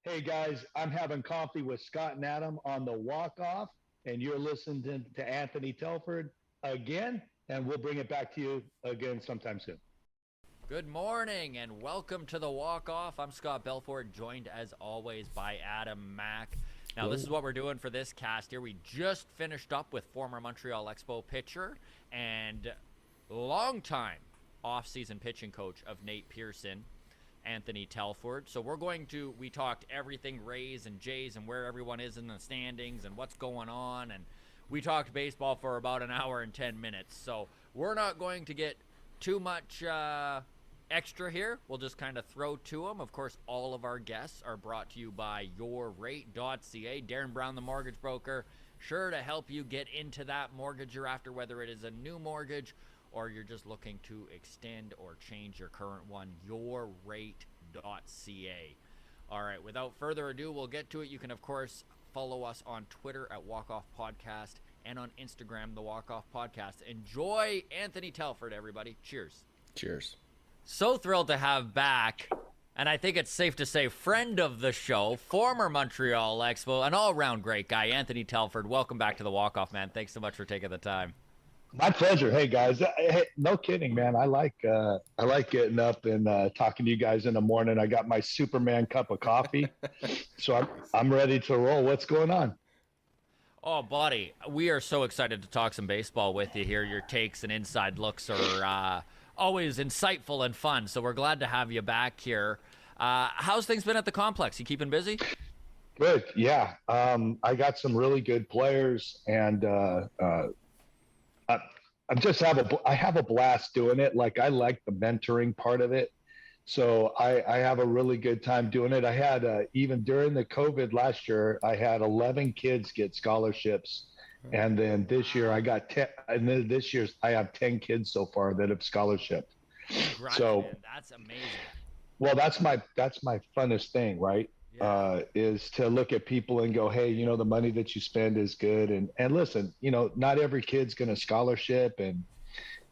Hey guys, I'm having coffee with Scott and Adam on the walk off, and you're listening to Anthony Telford again, and we'll bring it back to you again sometime soon. Good morning and welcome to the Walk Off. I'm Scott Belford, joined as always by Adam Mack. Now, this is what we're doing for this cast here. We just finished up with former Montreal Expo pitcher and longtime off-season pitching coach of Nate Pearson, Anthony Telford. So we talked everything Rays and Jays and where everyone is in the standings and what's going on. And we talked baseball for about an hour and 10 minutes. So we're not going to get too much extra here. We'll just kind of throw to them. Of course, all of our guests are brought to you by YourRate.ca. Darren Brown, the mortgage broker, sure to help you get into that mortgage you're after, whether it is a new mortgage or you're just looking to extend or change your current one. YourRate.ca. All right, without further ado, we'll get to it. You can, of course, follow us on Twitter at Walk Off Podcast and on Instagram, the Walk Off Podcast. Enjoy Anthony Telford, everybody. Cheers. Cheers. So thrilled to have back, and I think it's safe to say, friend of the show, former Montreal Expo, an all-around great guy, Anthony Telford. Welcome back to the Walk Off, man. Thanks so much for taking the time. My pleasure. Hey guys, hey, no kidding, man. I like getting up and talking to you guys in the morning. I got my Superman cup of coffee, so I'm ready to roll. What's going on? Oh, buddy, we are so excited to talk some baseball with you here. Your takes and inside looks are always insightful and fun, so we're glad to have you back here. How's things been at the complex? You keeping busy? Good, yeah. I got some really good players, and I have a blast doing it. Like, I like the mentoring part of it. So I have a really good time doing it. I had even during the COVID last year, I had 11 kids get scholarships. And then this year I got 10, and then this year's I have 10 kids so far that have scholarshiped. Congrats, So, man. That's amazing. well, that's my funnest thing, right? Yeah. Is to look at people and go, hey, the money that you spend is good. And listen, not every kid's going to scholarship. And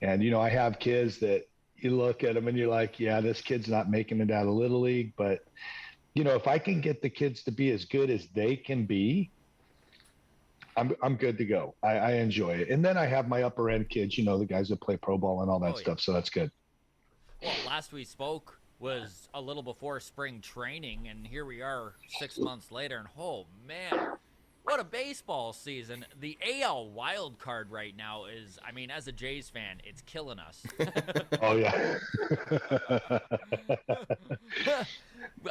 I have kids that you look at them and you're like, yeah, this kid's not making it out of Little League. But, if I can get the kids to be as good as they can be, I'm good to go. I enjoy it. And then I have my upper end kids, the guys that play pro ball and all that stuff. So that's good. Well, last we spoke was a little before spring training, and here we are 6 months later, and oh man, what a baseball season. The AL wild card right now is, as a Jays fan, it's killing us. Oh yeah.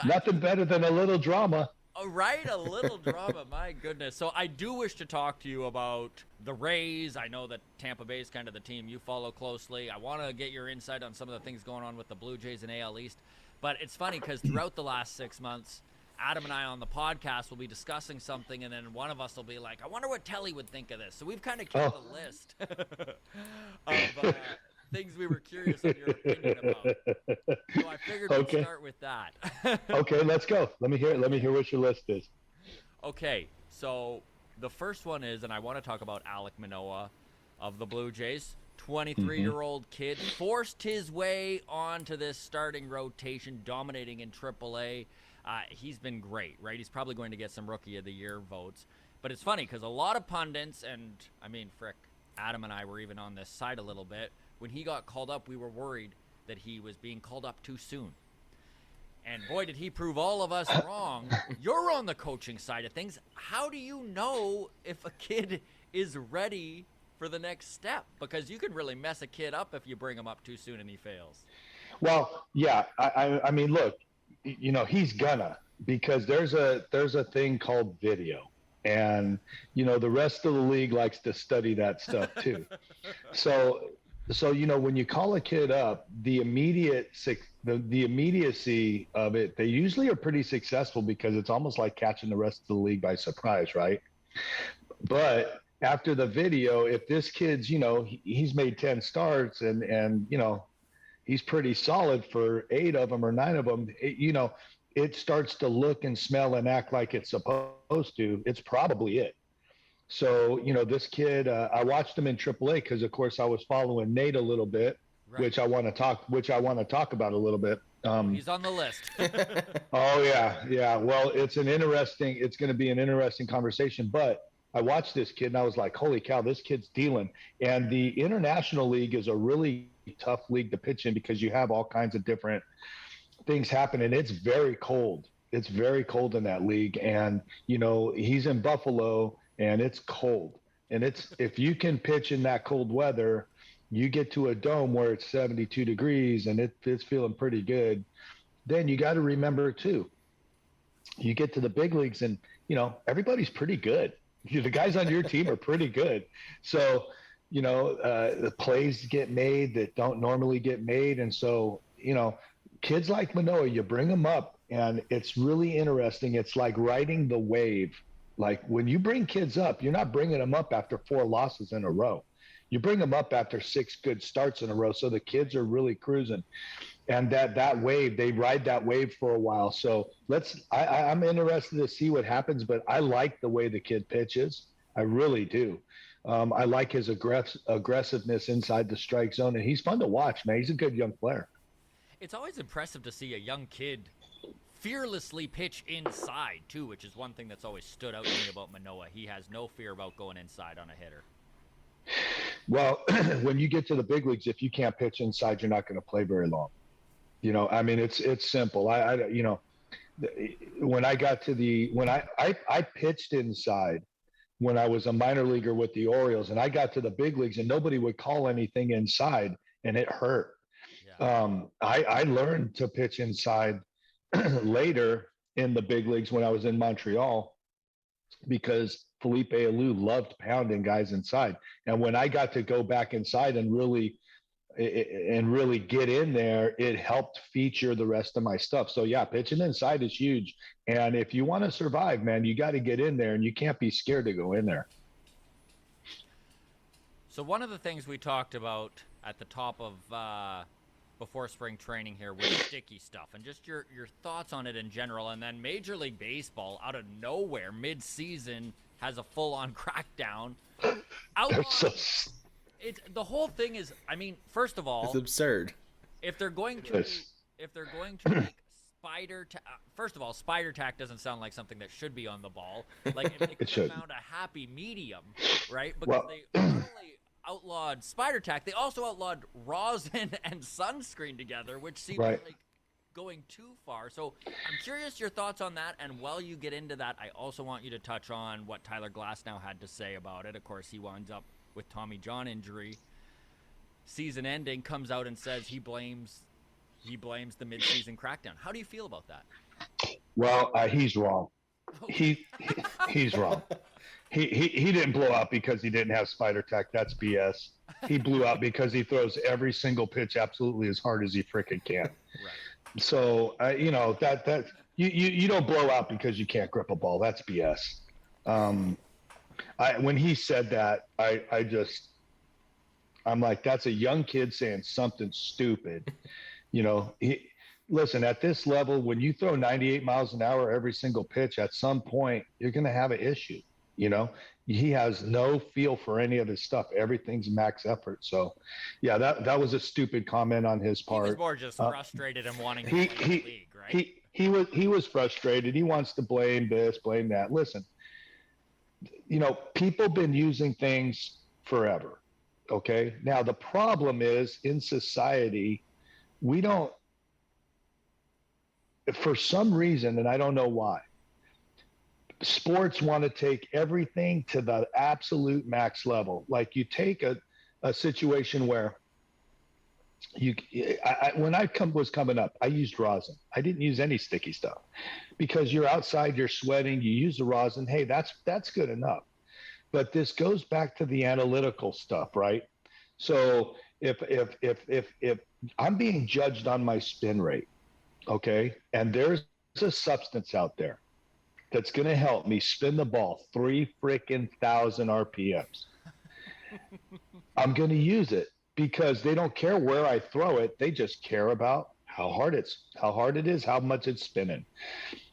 Nothing better than a little drama. Right, a little drama, my goodness. So I do wish to talk to you about the Rays. I know that Tampa Bay is kind of the team you follow closely. I want to get your insight on some of the things going on with the Blue Jays and AL East. But it's funny because throughout the last 6 months, Adam and I on the podcast will be discussing something, and then one of us will be like, I wonder what Telly would think of this. So we've kind of kept a list of things we were curious on your opinion about. So I figured we'd start with that. Okay, let's go. Let me hear what your list is. Okay, so the first one is, and I want to talk about Alec Manoa of the Blue Jays. 23-year-old kid forced his way onto this starting rotation, dominating in AAA. He's been great, right? He's probably going to get some Rookie of the Year votes. But it's funny because a lot of pundits, and Adam and I were even on this side a little bit. When he got called up, we were worried that he was being called up too soon. And boy, did he prove all of us wrong. You're on the coaching side of things. How do you know if a kid is ready for the next step? Because you can really mess a kid up if you bring him up too soon and he fails. Well, yeah. I mean, look, he's gonna, because there's a thing called video. And, the rest of the league likes to study that stuff too. So, when you call a kid up, the immediacy of it, they usually are pretty successful because it's almost like catching the rest of the league by surprise, right? But after the video, if this kid's, he's made 10 starts and he's pretty solid for 8 of them or 9 of them, it starts to look and smell and act like it's supposed to. It's probably it. So, this kid, I watched him in AAA because, of course, I was following Nate a little bit, right, which I want to talk about a little bit. He's on the list. Oh yeah. Well, it's going to be an interesting conversation. But I watched this kid and I was like, holy cow, this kid's dealing. And the International League is a really tough league to pitch in because you have all kinds of different things happen, and it's very cold. It's very cold in that league, and he's in Buffalo, and it's cold. And if you can pitch in that cold weather, you get to a dome where it's 72 degrees and it's feeling pretty good. Then you got to remember too, you get to the big leagues and everybody's pretty good. The guys on your team are pretty good. So the plays get made that don't normally get made. And so kids like Manoa, you bring them up and it's really interesting. It's like riding the wave. Like when you bring kids up, you're not bringing them up after 4 losses in a row. You bring them up after 6 good starts in a row. So the kids are really cruising. And that wave, they ride that wave for a while. So I'm interested to see what happens, but I like the way the kid pitches. I really do. I like his aggressiveness inside the strike zone, and he's fun to watch, man. He's a good young player. It's always impressive to see a young kid fearlessly pitch inside, too, which is one thing that's always stood out to me about Manoa. He has no fear about going inside on a hitter. Well, when you get to the big leagues, if you can't pitch inside, you're not going to play very long. I mean, it's simple. When I got to when I pitched inside when I was a minor leaguer with the Orioles, and I got to the big leagues and nobody would call anything inside, and it hurt. Yeah. I learned to pitch inside later in the big leagues when I was in Montreal because Felipe Alou loved pounding guys inside. And when I got to go back inside and really get in there, it helped feature the rest of my stuff. So yeah, pitching inside is huge. And if you want to survive, man, you got to get in there and you can't be scared to go in there. So one of the things we talked about at the top of before spring training here was sticky stuff and just your thoughts on it in general. And then Major League Baseball out of nowhere mid-season has a full-on crackdown. The whole thing is, I mean, first of all, it's absurd. If they're going to make first of all, spider tack doesn't sound like something that should be on the ball. Like if they could have found a happy medium, right? Because they not only outlawed spider tack, they also outlawed rosin and sunscreen together, which seems like going too far. So I'm curious your thoughts on that. And while you get into that, I also want you to touch on what Tyler Glasnow had to say about it. Of course, he winds up with Tommy John injury. Season ending, comes out and says he blames the midseason crackdown. How do you feel about that? Well, he's wrong. He's wrong. He didn't blow out because he didn't have spider tack. That's BS. He blew out because he throws every single pitch absolutely as hard as he freaking can. Right. So you don't blow out because you can't grip a ball. That's BS. When he said that, I'm like, that's a young kid saying something stupid. Listen, at this level, when you throw 98 miles an hour every single pitch, at some point you're going to have an issue. He has no feel for any of his stuff. Everything's max effort. So, yeah, that was a stupid comment on his part. He was more just frustrated and wanting to play the league, right? He was frustrated. He wants to blame this, blame that. Listen, people been using things forever. Okay. Now the problem is in society, we don't, for some reason, and I don't know why, sports want to take everything to the absolute max level. Like you take a situation where when I was coming up, I used rosin. I didn't use any sticky stuff because you're outside, you're sweating, you use the rosin. Hey, that's good enough. But this goes back to the analytical stuff, right? So if I'm being judged on my spin rate, okay, and there's a substance out there that's going to help me spin the ball 3,000 RPMs. I'm going to use it because they don't care where I throw it. They just care about how hard it is, how much it's spinning.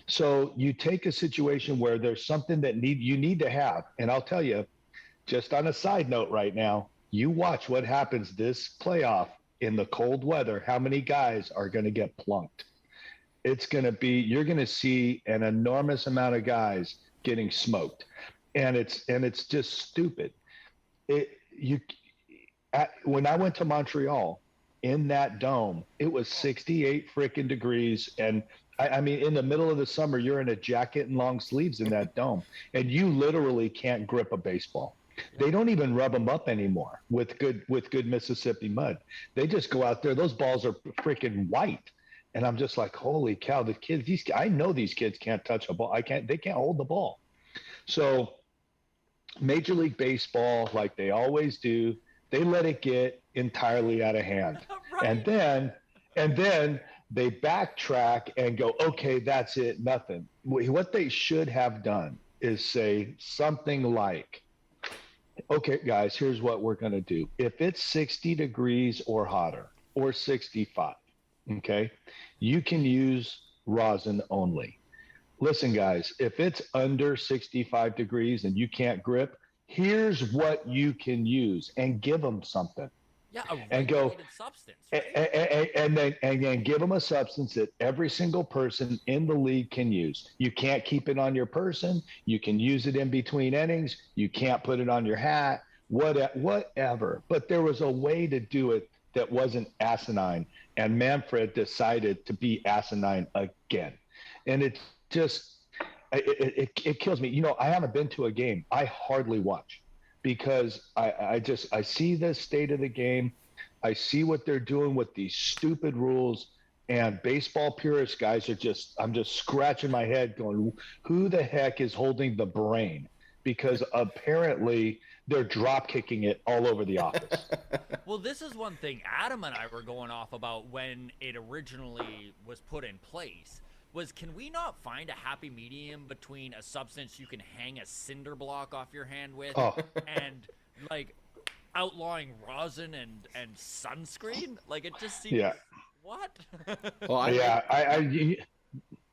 So you take a situation where there's something that you need to have. And I'll tell you, just on a side note right now, you watch what happens this playoff in the cold weather, how many guys are going to get plunked? It's going to be, you're going to see an enormous amount of guys getting smoked. And it's just stupid. When I went to Montreal, in that dome, it was 68 freaking degrees. And I mean, in the middle of the summer, you're in a jacket and long sleeves in that dome, and you literally can't grip a baseball. They don't even rub them up anymore with good Mississippi mud. They just go out there. Those balls are freaking white. And I'm just like, holy cow, the kids, I know these kids can't touch a ball. They can't hold the ball. So Major League Baseball, like they always do, they let it get entirely out of hand. Right. And then they backtrack and go, okay, that's it, nothing. What they should have done is say something like, okay, guys, here's what we're going to do. If it's 60 degrees or hotter, or 65, okay, you can use rosin only. Listen, guys, if it's under 65 degrees and you can't grip, here's what you can use, and give them something. Yeah, a and go substance. Right? and then give them a substance that every single person in the league can use. You can't keep it on your person. You can use it in between innings. You can't put it on your hat. Whatever. But there was a way to do it that wasn't asinine, and Manfred decided to be asinine again, and it just it kills me. I haven't been to a game. I hardly watch, because I see the state of the game. I see what they're doing with these stupid rules, and baseball purist guys I'm just scratching my head going, who the heck is holding the brain? Because apparently they're drop kicking it all over the office. Well, this is one thing Adam and I were going off about when it originally was put in place. Was, can we not find a happy medium between a substance you can hang a cinder block off your hand with and like outlawing rosin and sunscreen? Like, it just seems what? Well, I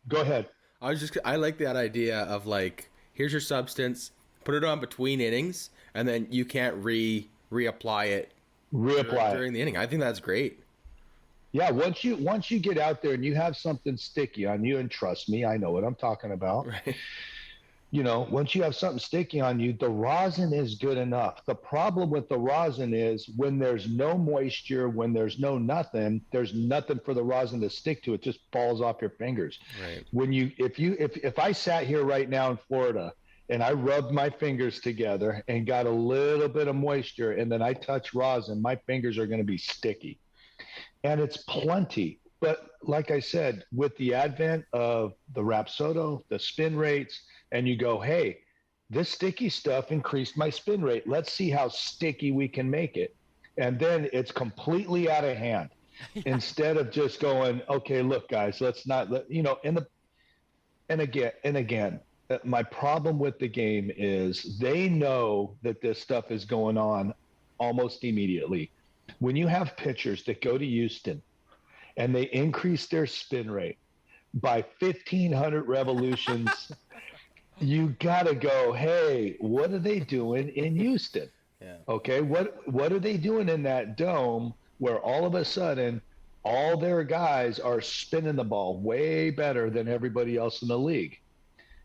go ahead. I like that idea of, like, here's your substance, put it on between innings, and then you can't reapply it during the inning. I think that's great. Yeah, once you get out there and you have something sticky on you, and trust me, I know what I'm talking about. Right. Once you have something sticky on you, the rosin is good enough. The problem with the rosin is when there's no moisture, when there's nothing for the rosin to stick to. It just falls off your fingers. Right. If I sat here right now in Florida and I rubbed my fingers together and got a little bit of moisture, and then I touch rosin, my fingers are going to be sticky. And it's plenty. But like I said, with the advent of the Rapsodo, the spin rates, and you go, hey, this sticky stuff increased my spin rate. Let's see how sticky we can make it. And then it's completely out of hand. Instead of just going, okay, look, guys, let's not, and again, my problem with the game is they know that this stuff is going on almost immediately. When you have pitchers that go to Houston and they increase their spin rate by 1,500 revolutions, you got to go, hey, what are they doing in Houston? Yeah. Okay, what are they doing in that dome where all of a sudden all their guys are spinning the ball way better than everybody else in the league?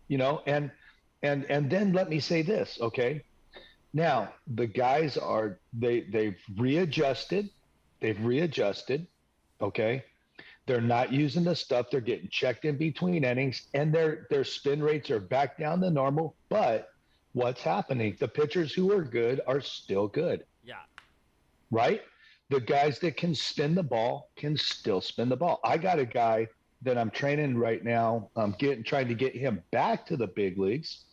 And then let me say this, okay? Now, the guys they've readjusted, okay? They're not using the stuff. They're getting checked in between innings, and their spin rates are back down to normal. But what's happening? The pitchers who are good are still good. Yeah. Right? The guys that can spin the ball can still spin the ball. I got a guy that I'm training right now. I'm trying to get him back to the big leagues.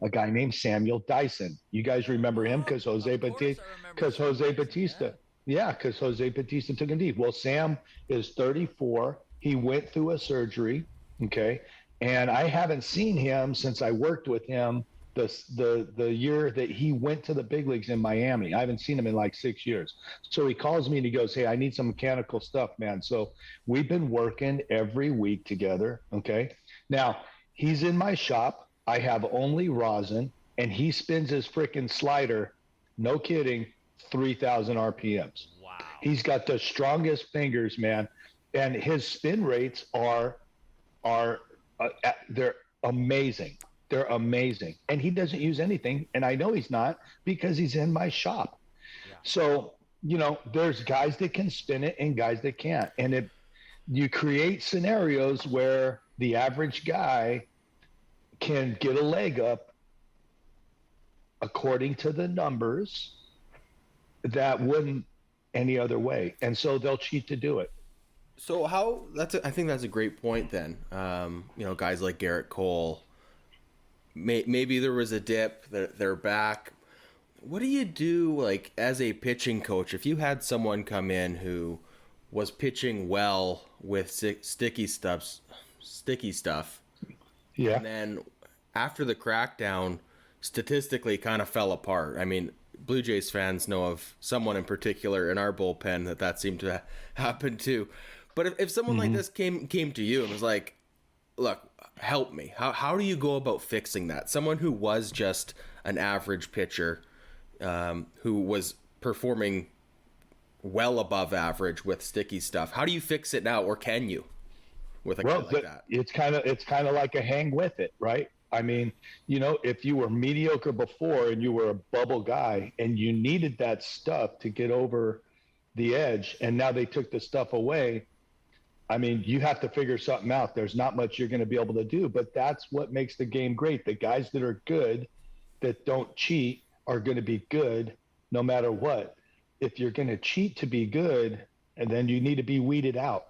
A guy named Samuel Dyson. You guys remember him because Jose Batista. Because Jose Batista. Yeah, because Jose Batista took him deep. Well, Sam is 34. He went through a surgery. Okay, and I haven't seen him since I worked with him the year that he went to the big leagues in Miami. I haven't seen him in like 6 years. So he calls me and he goes, hey, I need some mechanical stuff, man. So we've been working every week together. Okay, now he's in my shop. I have only rosin, and he spins his freaking slider, no kidding, 3,000 RPMs. Wow. He's got the strongest fingers, man, and his spin rates are they're amazing. They're amazing, and he doesn't use anything, and I know he's not because he's in my shop. Yeah. So there's guys that can spin it and guys that can't, and you create scenarios where the average guy can get a leg up according to the numbers that wouldn't any other way, and so they'll cheat to do it. So I think that's a great point then. Guys like Garrett Cole, maybe there was a dip, they're back. What do you do, like, as a pitching coach, if you had someone come in who was pitching well with sticky stuff, yeah, and then after the crackdown, statistically kind of fell apart? I mean, Blue Jays fans know of someone in particular in our bullpen that seemed to happen to. But if someone like this came to you and was like, look, help me, how do you go about fixing that? Someone who was just an average pitcher, who was performing well above average with sticky stuff, how do you fix it now, or can you with a guy like that? It's kind of like a hang with it, right? I mean, if you were mediocre before and you were a bubble guy and you needed that stuff to get over the edge, and now they took the stuff away, I mean, you have to figure something out. There's not much you're going to be able to do, but that's what makes the game great. The guys that are good, that don't cheat, are going to be good no matter what. If you're going to cheat to be good, and then you need to be weeded out.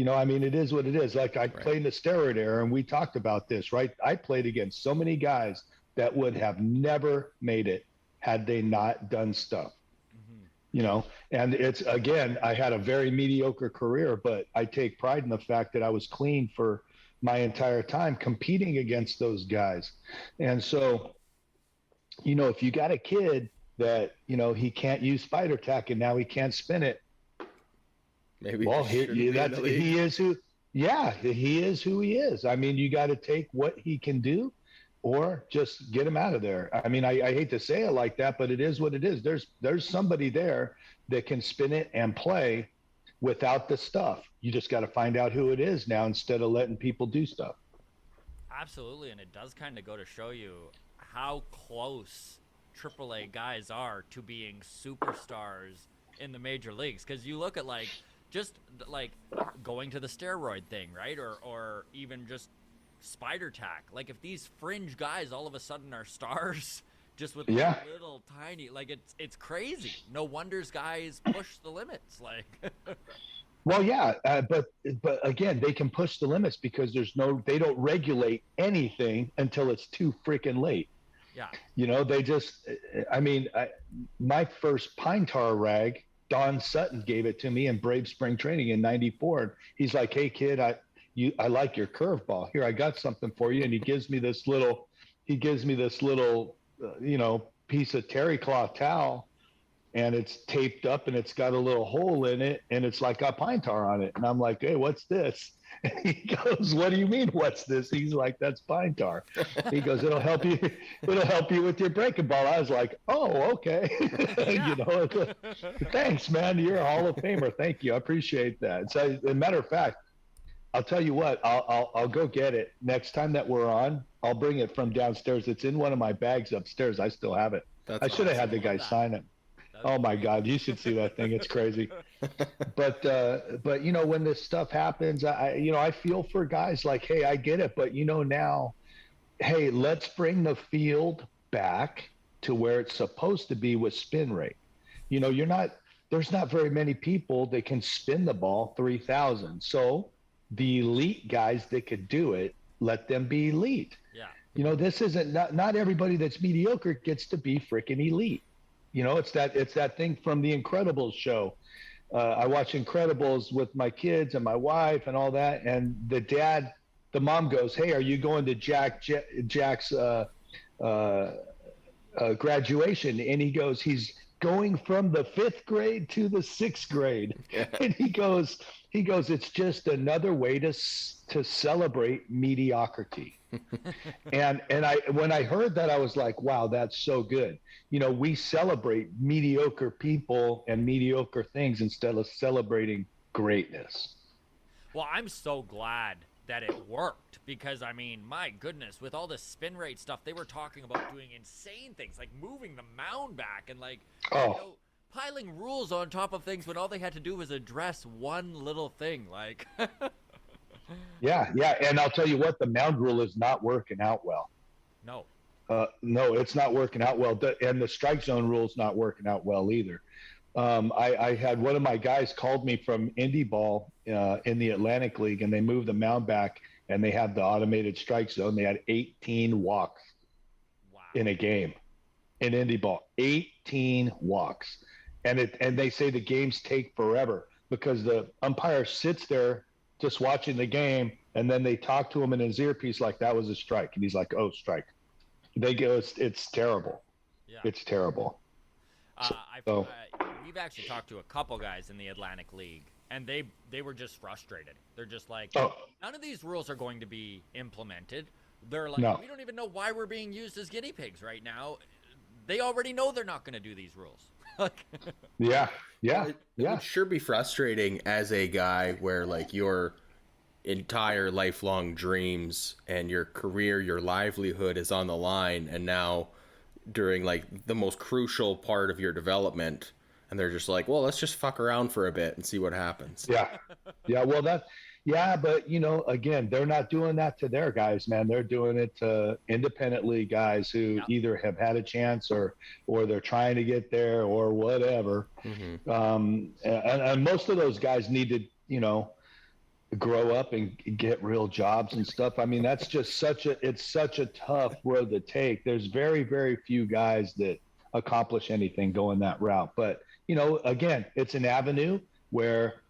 I mean, it is what it is. Like, I played in the steroid era, and we talked about this, right? I played against so many guys that would have never made it had they not done stuff. And it's, again, I had a very mediocre career, but I take pride in the fact that I was clean for my entire time competing against those guys. And so, if you got a kid that, he can't use spider tack and now he can't spin it, maybe he is who he is. I mean, you got to take what he can do or just get him out of there. I mean, I hate to say it like that, but it is what it is. There's somebody there that can spin it and play without the stuff. You just got to find out who it is now instead of letting people do stuff. Absolutely, and it does kind of go to show you how close AAA guys are to being superstars in the major leagues. Because you look at just going to the steroid thing, right? Or even just spider tack. Like, if these fringe guys all of a sudden are stars just with little tiny, it's crazy. No wonders guys push the limits. Well, yeah, but again, they can push the limits because they don't regulate anything until it's too freaking late. Yeah. They just, my first pine tar rag, Don Sutton gave it to me in Brave Spring Training in '94. He's like, "Hey kid, I like your curveball. Here, I got something for you." And he gives me this little piece of terry cloth towel, and it's taped up and it's got a little hole in it, and it's like got pine tar on it. And I'm like, "Hey, what's this?" And he goes, "What do you mean, what's this?" He's like, "That's pine tar." He goes, "It'll help you with your breaking ball." I was like, "Oh, okay." Thanks, man. You're a Hall of Famer. Thank you. I appreciate that. So, as a matter of fact, I'll tell you what, I'll go get it next time that we're on. I'll bring it from downstairs. It's in one of my bags upstairs. I still have it. I should have had the guy sign it. Oh my God, you should see that thing. It's crazy. But when this stuff happens, I feel for guys like, hey, I get it, but now, hey, let's bring the field back to where it's supposed to be with spin rate. There's not very many people that can spin the ball 3,000. So the elite guys that could do it, let them be elite. Yeah. This isn't not everybody that's mediocre gets to be freaking elite. It's that thing from the Incredibles show. I watch Incredibles with my kids and my wife and all that. And the mom goes, "Hey, are you going to Jack's graduation?" And he goes, "He's going from the 5th grade to the 6th grade." Yeah. And he goes, "It's just another way to celebrate mediocrity." And when I heard that, I was like, wow, that's so good. We celebrate mediocre people and mediocre things instead of celebrating greatness. Well, I'm so glad that it worked because, I mean, my goodness, with all the spin rate stuff, they were talking about doing insane things like moving the mound back and Oh, piling rules on top of things when all they had to do was address one little thing. Like, yeah, yeah. And I'll tell you what, the mound rule is not working out well. no. No, it's not working out well. And the strike zone rule is not working out well either. I had one of my guys called me from Indie Ball in the Atlantic League, and they moved the mound back, and they had the automated strike zone. They had 18 walks in a game in Indie Ball, 18 walks, and they say the games take forever because the umpire sits there just watching the game, and then they talk to him in his earpiece like that was a strike, and he's like, "Oh, strike." They go, it's terrible. Yeah. It's terrible. We've actually talked to a couple guys in the Atlantic League, and they were just frustrated. They're just like, none of these rules are going to be implemented. They're like, we don't even know why we're being used as guinea pigs right now. They already know they're not going to do these rules. Yeah. It would sure be frustrating as a guy where like your entire lifelong dreams and your career, your livelihood is on the line, and now during like the most crucial part of your development, and they're just like, well, let's just fuck around for a bit and see what happens. Yeah, well, but again, they're not doing that to their guys, man. They're doing it to independently guys who either have had a chance or they're trying to get there or whatever. And most of those guys need to grow up and get real jobs and stuff. I mean, that's just such a tough road to take. There's very, very few guys that accomplish anything going that route. But, again, it's an avenue where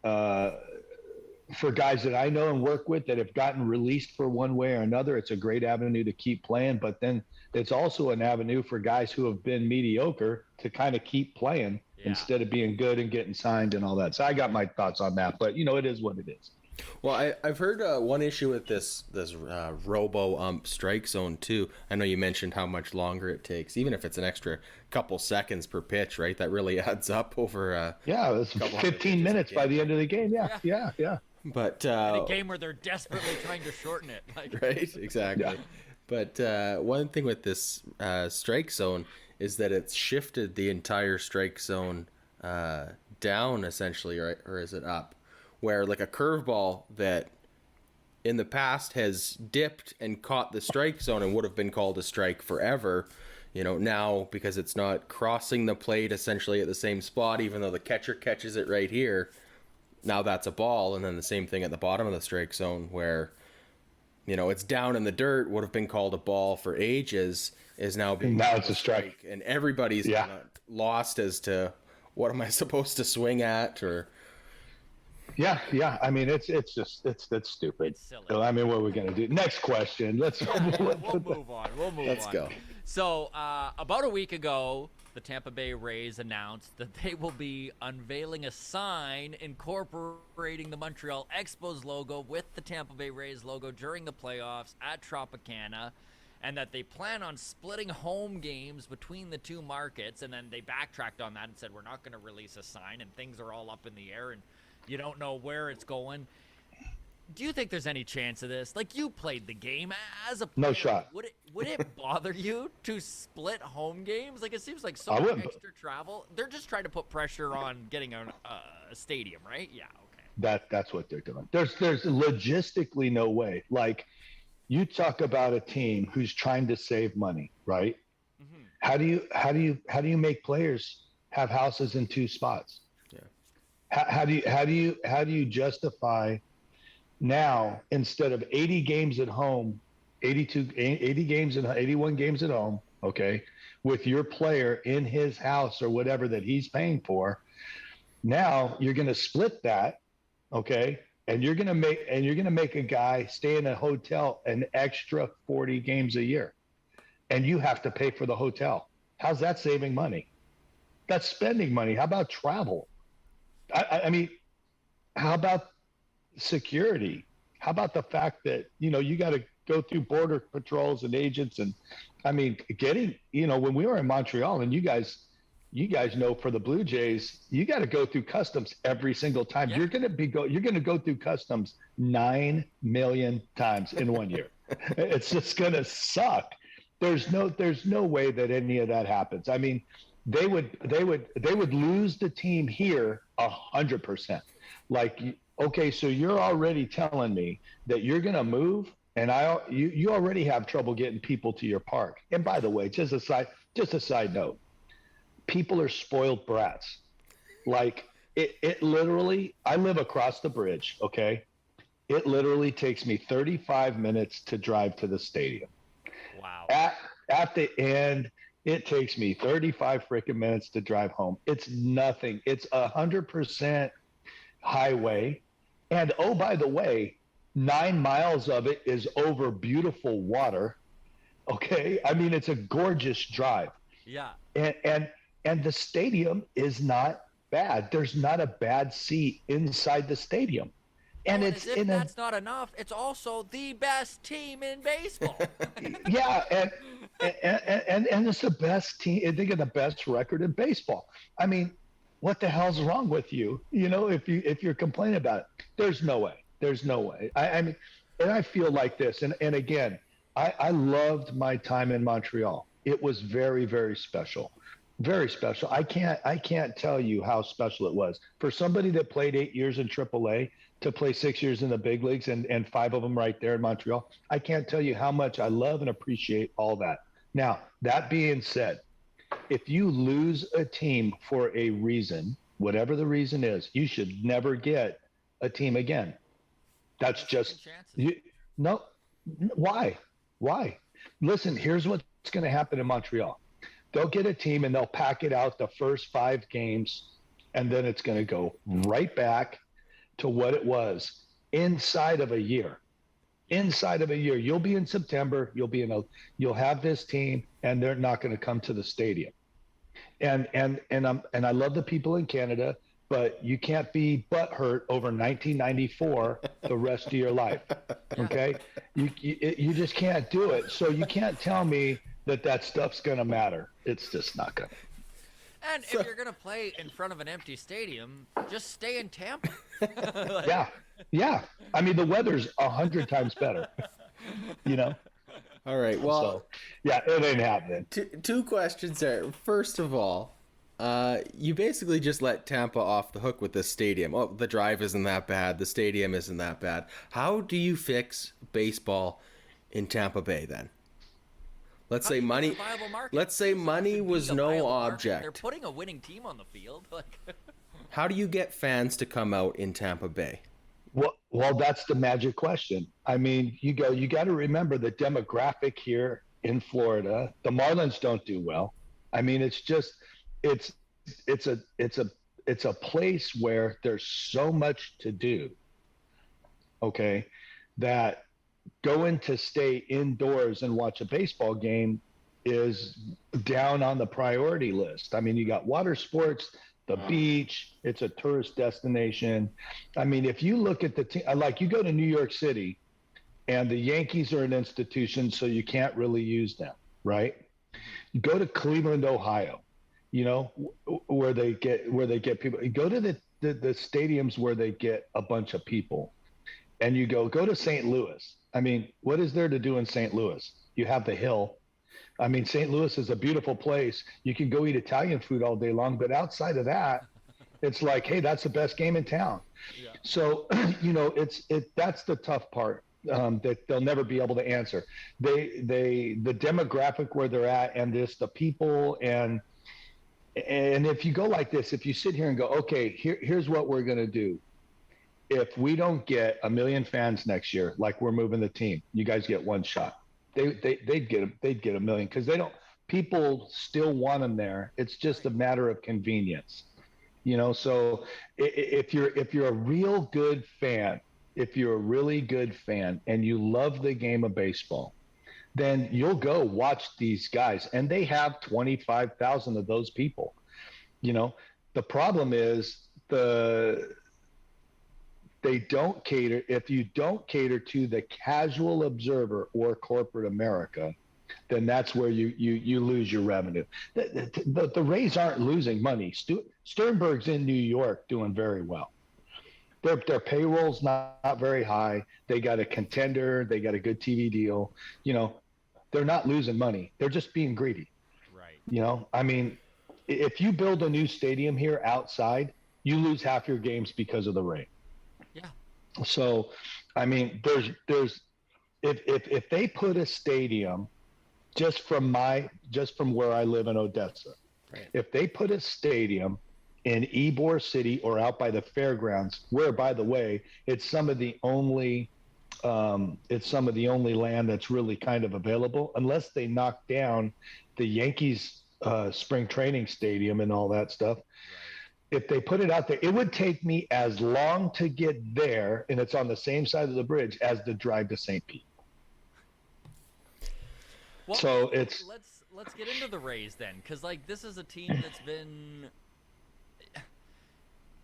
for guys that I know and work with that have gotten released for one way or another, it's a great avenue to keep playing. But then it's also an avenue for guys who have been mediocre to kind of keep playing instead of being good and getting signed and all that. So I got my thoughts on that, but it is what it is. Well, I've heard one issue with this robo strike zone too. I know you mentioned how much longer it takes, even if it's an extra couple seconds per pitch, right? That really adds up over. It's 15 minutes by the end of the game. Yeah. But in a game where they're desperately trying to shorten it, right? Exactly. Yeah. But one thing with this strike zone is that it's shifted the entire strike zone down essentially, right? Or is it up? Where like a curveball that in the past has dipped and caught the strike zone and would have been called a strike forever, now because it's not crossing the plate essentially at the same spot, even though the catcher catches it right here, now that's a ball. And then the same thing at the bottom of the strike zone where, it's down in the dirt, would have been called a ball for ages, is now it's a strike. And everybody's kind of lost as to what am I supposed to swing at or... Yeah. I mean, it's stupid. It's silly. So, I mean, what are we gonna do? Next question. We'll move on. Let's go. So, about a week ago, the Tampa Bay Rays announced that they will be unveiling a sign incorporating the Montreal Expos logo with the Tampa Bay Rays logo during the playoffs at Tropicana, and that they plan on splitting home games between the two markets. And then they backtracked on that and said, we're not going to release a sign, and things are all up in the air, and you don't know where it's going. Do you think there's any chance of this? Like, you played the game as a player. No shot. Would it bother you to split home games? Like, it seems like so much extra travel. They're just trying to put pressure on getting a stadium, right? Yeah, okay. That's what they're doing. There's logistically no way. Like, you talk about a team who's trying to save money, right? Mm-hmm. How do you make players have houses in two spots? How do you justify now, instead of 80 games at home, 80 games and 81 games at home, okay, with your player in his house or whatever that he's paying for, now you're going to split that, okay, and you're going to make a guy stay in a hotel an extra 40 games a year, and you have to pay for the hotel. How's that saving money? That's spending money. How about travel? I mean, how about security? How about the fact that, you got to go through border patrols and agents. And I mean, getting, when we were in Montreal, and you guys know, for the Blue Jays, you got to go through customs every single time. Yeah. You're going to go through customs 9 million times in 1 year. It's just going to suck. There's no way that any of that happens. I mean, they would lose the team here 100%. Like, okay, so you're already telling me that you're going to move, and you already have trouble getting people to your park. And by the way, just a side note, people are spoiled brats. Like, it literally, I live across the bridge. Okay, it literally takes me 35 minutes to drive to the stadium. Wow. At the end, it takes me 35 freaking minutes to drive home. It's nothing. It's 100% highway. And oh, by the way, 9 miles of it is over beautiful water. Okay. I mean, it's a gorgeous drive. Yeah. And the stadium is not bad. There's not a bad seat inside the stadium. And as if that's not enough, it's also the best team in baseball. Yeah, and it's the best team. I think of the best record in baseball. I mean, what the hell's wrong with you? If you're complaining about it, there's no way. I mean, and I feel like this. And again, I loved my time in Montreal. It was very, very special. Very special. I can't tell you how special it was for somebody that played 8 years in AAA to play 6 years in the big leagues and 5 of them right there in Montreal. I can't tell you how much I love and appreciate all that. Now, that being said, if you lose a team for a reason, whatever the reason is, you should never get a team again. That's just no. Why? Listen, here's what's going to happen in Montreal. They'll get a team and they'll pack it out the first 5 games, and then it's going to go right back to what it was inside of a year. You'll be in September, you'll have this team, and they're not going to come to the stadium. And I love the people in Canada, but you can't be butthurt over 1994 the rest of your life. Okay? You just can't do it. So you can't tell me that stuff's going to matter. It's just not going to. And if you're going to play in front of an empty stadium, just stay in Tampa. Yeah. I mean, the weather's 100 times better, All right. Well, so, yeah, it ain't happening. Two questions there. First of all, you basically just let Tampa off the hook with this stadium. Oh, the drive isn't that bad. The stadium isn't that bad. How do you fix baseball in Tampa Bay then? Let's say money. Let's say money was no object. They're putting a winning team on the field. How do you get fans to come out in Tampa Bay? Well, that's the magic question. I mean, you got to remember the demographic here in Florida. The Marlins don't do well. I mean, it's a place where there's so much to do. Okay, that going to stay indoors and watch a baseball game is down on the priority list. I mean, you got water sports, the beach, it's a tourist destination. I mean, if you look at the team, like you go to New York City and the Yankees are an institution, so you can't really use them, right? You go to Cleveland, Ohio, where they get people. You go to the stadiums where they get a bunch of people, and you go to St. Louis. I mean, what is there to do in St. Louis? You have the Hill. I mean, St. Louis is a beautiful place. You can go eat Italian food all day long, but outside of that, it's like, hey, that's the best game in town. Yeah. So, that's the tough part that they'll never be able to answer. The demographic where they're at, and the people, and if you go like this, if you sit here and go, okay, here's what we're going to do. If we don't get 1 million fans next year, like we're moving the team, you guys get one shot. They'd get 1 million because people still want them there. It's just a matter of convenience, So if you're a real good fan, if you're a really good fan and you love the game of baseball, then you'll go watch these guys, and they have 25,000 of those people. The problem is they don't cater. If you don't cater to the casual observer or corporate America, then that's where you lose your revenue. The Rays aren't losing money. Sternberg's in New York doing very well. Their payroll's not very high. They got a contender. They got a good TV deal. They're not losing money. They're just being greedy. Right. I mean, if you build a new stadium here outside, you lose half your games because of the rain. Yeah. So, I mean, there's if they put a stadium just from where I live in Odessa, Right. if they put a stadium in Ybor City or out by the fairgrounds, where, by the way, it's some of the only land that's really kind of available, unless they knock down the Yankees spring training stadium and all that stuff. Right. If they put it out there, it would take me as long to get there, and it's on the same side of the bridge, as the drive to St. Pete. Well, So let's get into the Rays then, because this is a team that's been,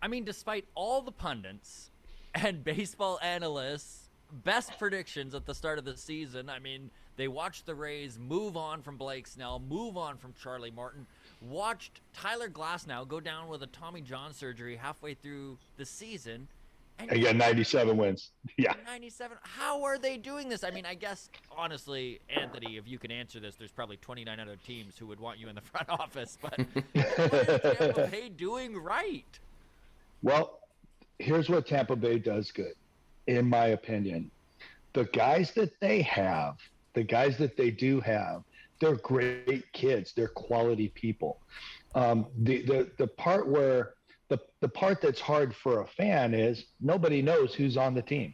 I mean, despite all the pundits and baseball analysts' best predictions at the start of the season, I mean, they watched the Rays move on from Blake Snell, move on from Charlie Morton, watched Tyler Glasnow go down with a Tommy John surgery halfway through the season. And again, 97 wins. Yeah. 97. How are they doing this? I mean, I guess, honestly, Anthony, if you can answer this, there's probably 29 other teams who would want you in the front office. But what is Tampa Bay doing right? Well, here's what Tampa Bay does good, in my opinion. The guys that they do have, they're great kids. They're quality people. The part that's hard for a fan is nobody knows who's on the team.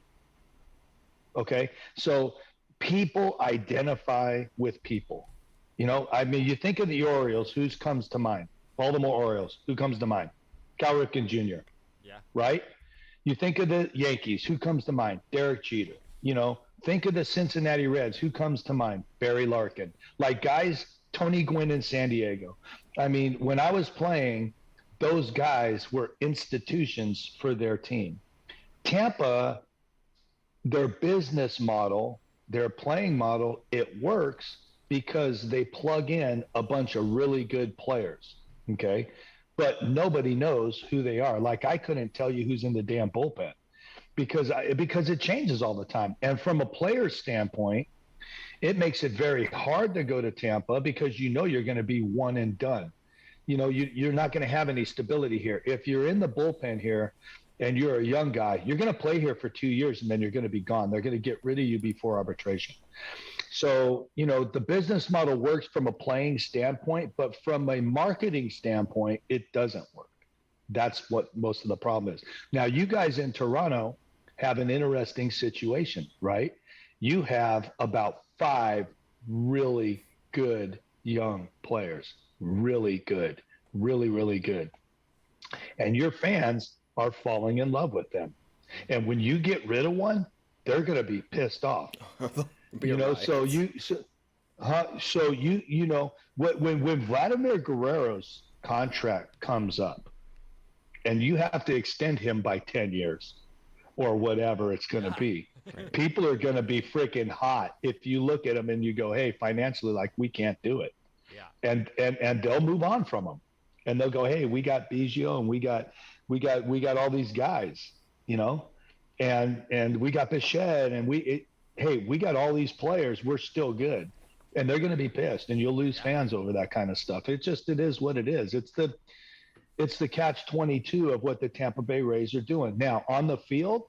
Okay, so people identify with people. I mean, you think of the Orioles, who comes to mind? Baltimore Orioles, who comes to mind? Cal Ripken Jr. Yeah. Right? You think of the Yankees, who comes to mind? Derek Jeter. Think of the Cincinnati Reds, who comes to mind? Barry Larkin. Guys, Tony Gwynn in San Diego. I mean, when I was playing, those guys were institutions for their team. Tampa, their business model, their playing model, it works because they plug in a bunch of really good players, okay? But nobody knows who they are. I couldn't tell you who's in the damn bullpen because it changes all the time. And from a player standpoint, it makes it very hard to go to Tampa because you're going to be one and done. You're not going to have any stability here. If you're in the bullpen here and you're a young guy, you're going to play here for 2 years and then you're going to be gone. They're going to get rid of you before arbitration. So, the business model works from a playing standpoint, but from a marketing standpoint, it doesn't work. That's what most of the problem is. Now, you guys in Toronto have an interesting situation, right? You have about 5 really good young players. Really good, really, really good. And your fans are falling in love with them. And when you get rid of one, they're going to be pissed off. Right. When Vladimir Guerrero's contract comes up and you have to extend him by 10 years or whatever it's going to be, right. People are going to be freaking hot if you look at them and you go, hey, financially, we can't do it. Yeah. And they'll move on from them, and they'll go, hey, we got Biggio and we got all these guys, and we got Bichette and we got all these players. We're still good, and they're going to be pissed, and you'll lose fans over that kind of stuff. It is what it is. It's the catch-22 of what the Tampa Bay Rays are doing now on the field.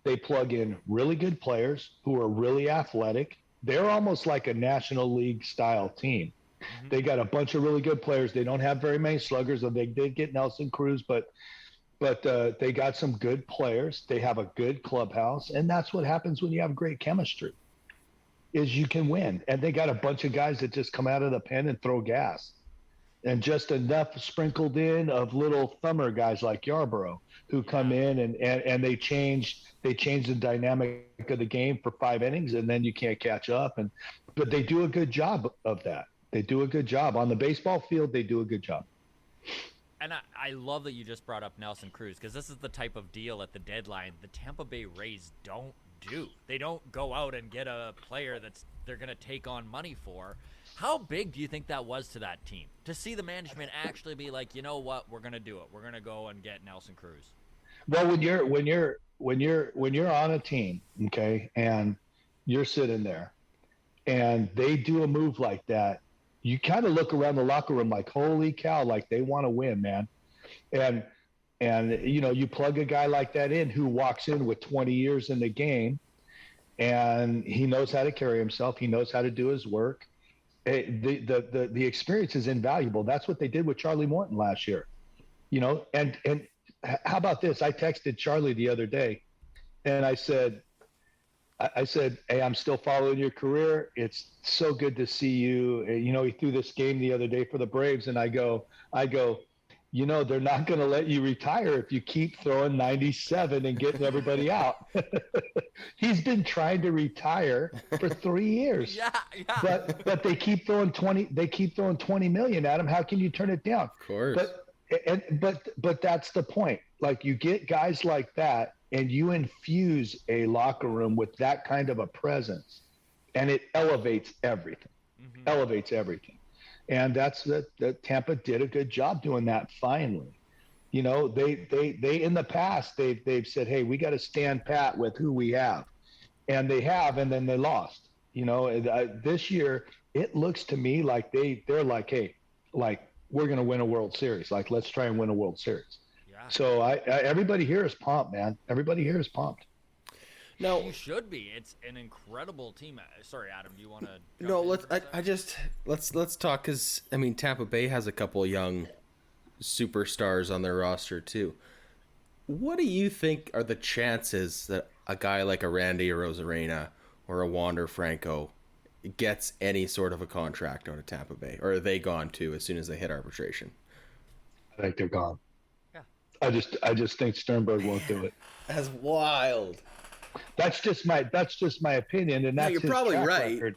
They plug in really good players who are really athletic. They're almost like a National League style team. Mm-hmm. They got a bunch of really good players. They don't have very many sluggers. They did get Nelson Cruz, but they got some good players. They have a good clubhouse, and that's what happens when you have great chemistry, is you can win. And they got a bunch of guys that just come out of the pen and throw gas, and just enough sprinkled in of little thumber guys like Yarborough who come in and they change the dynamic of the game for 5 innings, and then you can't catch up. But they do a good job of that. They do a good job on the baseball field. They do a good job. And I love that you just brought up Nelson Cruz, because this is the type of deal at the deadline the Tampa Bay Rays don't do. They don't go out and get a player they're going to take on money for. How big do you think that was to that team to see the management actually be like, you know what, we're going to do it. We're going to go and get Nelson Cruz. Well, when you're on a team, okay, and you're sitting there, and they do a move like that, you kind of look around the locker room like, holy cow, like they want to win, man. And you plug a guy like that in who walks in with 20 years in the game, and he knows how to carry himself. He knows how to do his work. The experience is invaluable. That's what they did with Charlie Morton last year, and how about this? I texted Charlie the other day, and I said, hey, I'm still following your career. It's so good to see you. He threw this game the other day for the Braves, and I go, they're not going to let you retire if you keep throwing 97 and getting everybody out. He's been trying to retire for 3 years. Yeah. But they keep throwing 20. They keep throwing 20 million at him. How can you turn it down? Of course. But that's the point. Like, you get guys like that, and you infuse a locker room with that kind of a presence, and it elevates everything. Mm-hmm. Elevates everything. And that's that Tampa did a good job doing that finally. They in the past they've said, hey, we got to stand pat with who we have. And they have, and then they lost. This year it looks to me like they're like, hey, like, we're going to win a World Series. Like, let's try and win a World Series. Yeah. So everybody here is pumped, man. Everybody here is pumped. No, you should be. It's an incredible team. Sorry, Adam, do you want to? No, let's talk, because I mean, Tampa Bay has a couple young superstars on their roster too. What do you think are the chances that a guy like a Randy Arozarena or a Wander Franco gets any sort of a contract out of Tampa Bay, or are they gone too as soon as they hit arbitration? I think they're gone. Yeah. I just think Sternberg won't do it. That's wild. That's just my opinion, and that's you're his probably track right. record.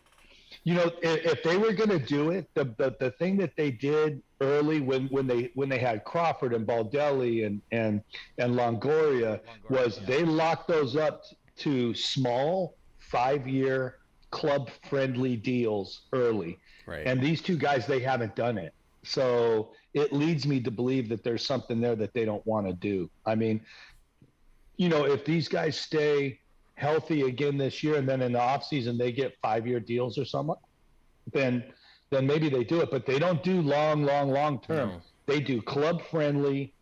If they were going to do it, the thing that they did early when they had Crawford and Baldelli and Longoria was they locked those up to small 5-year club friendly deals early. Right. And these two guys, they haven't done it. So it leads me to believe that there's something there that they don't want to do. I mean, if these guys stay healthy again this year, and then in the offseason they get 5-year deals or something, then maybe they do it. But they don't do long term. No. They do club friendly,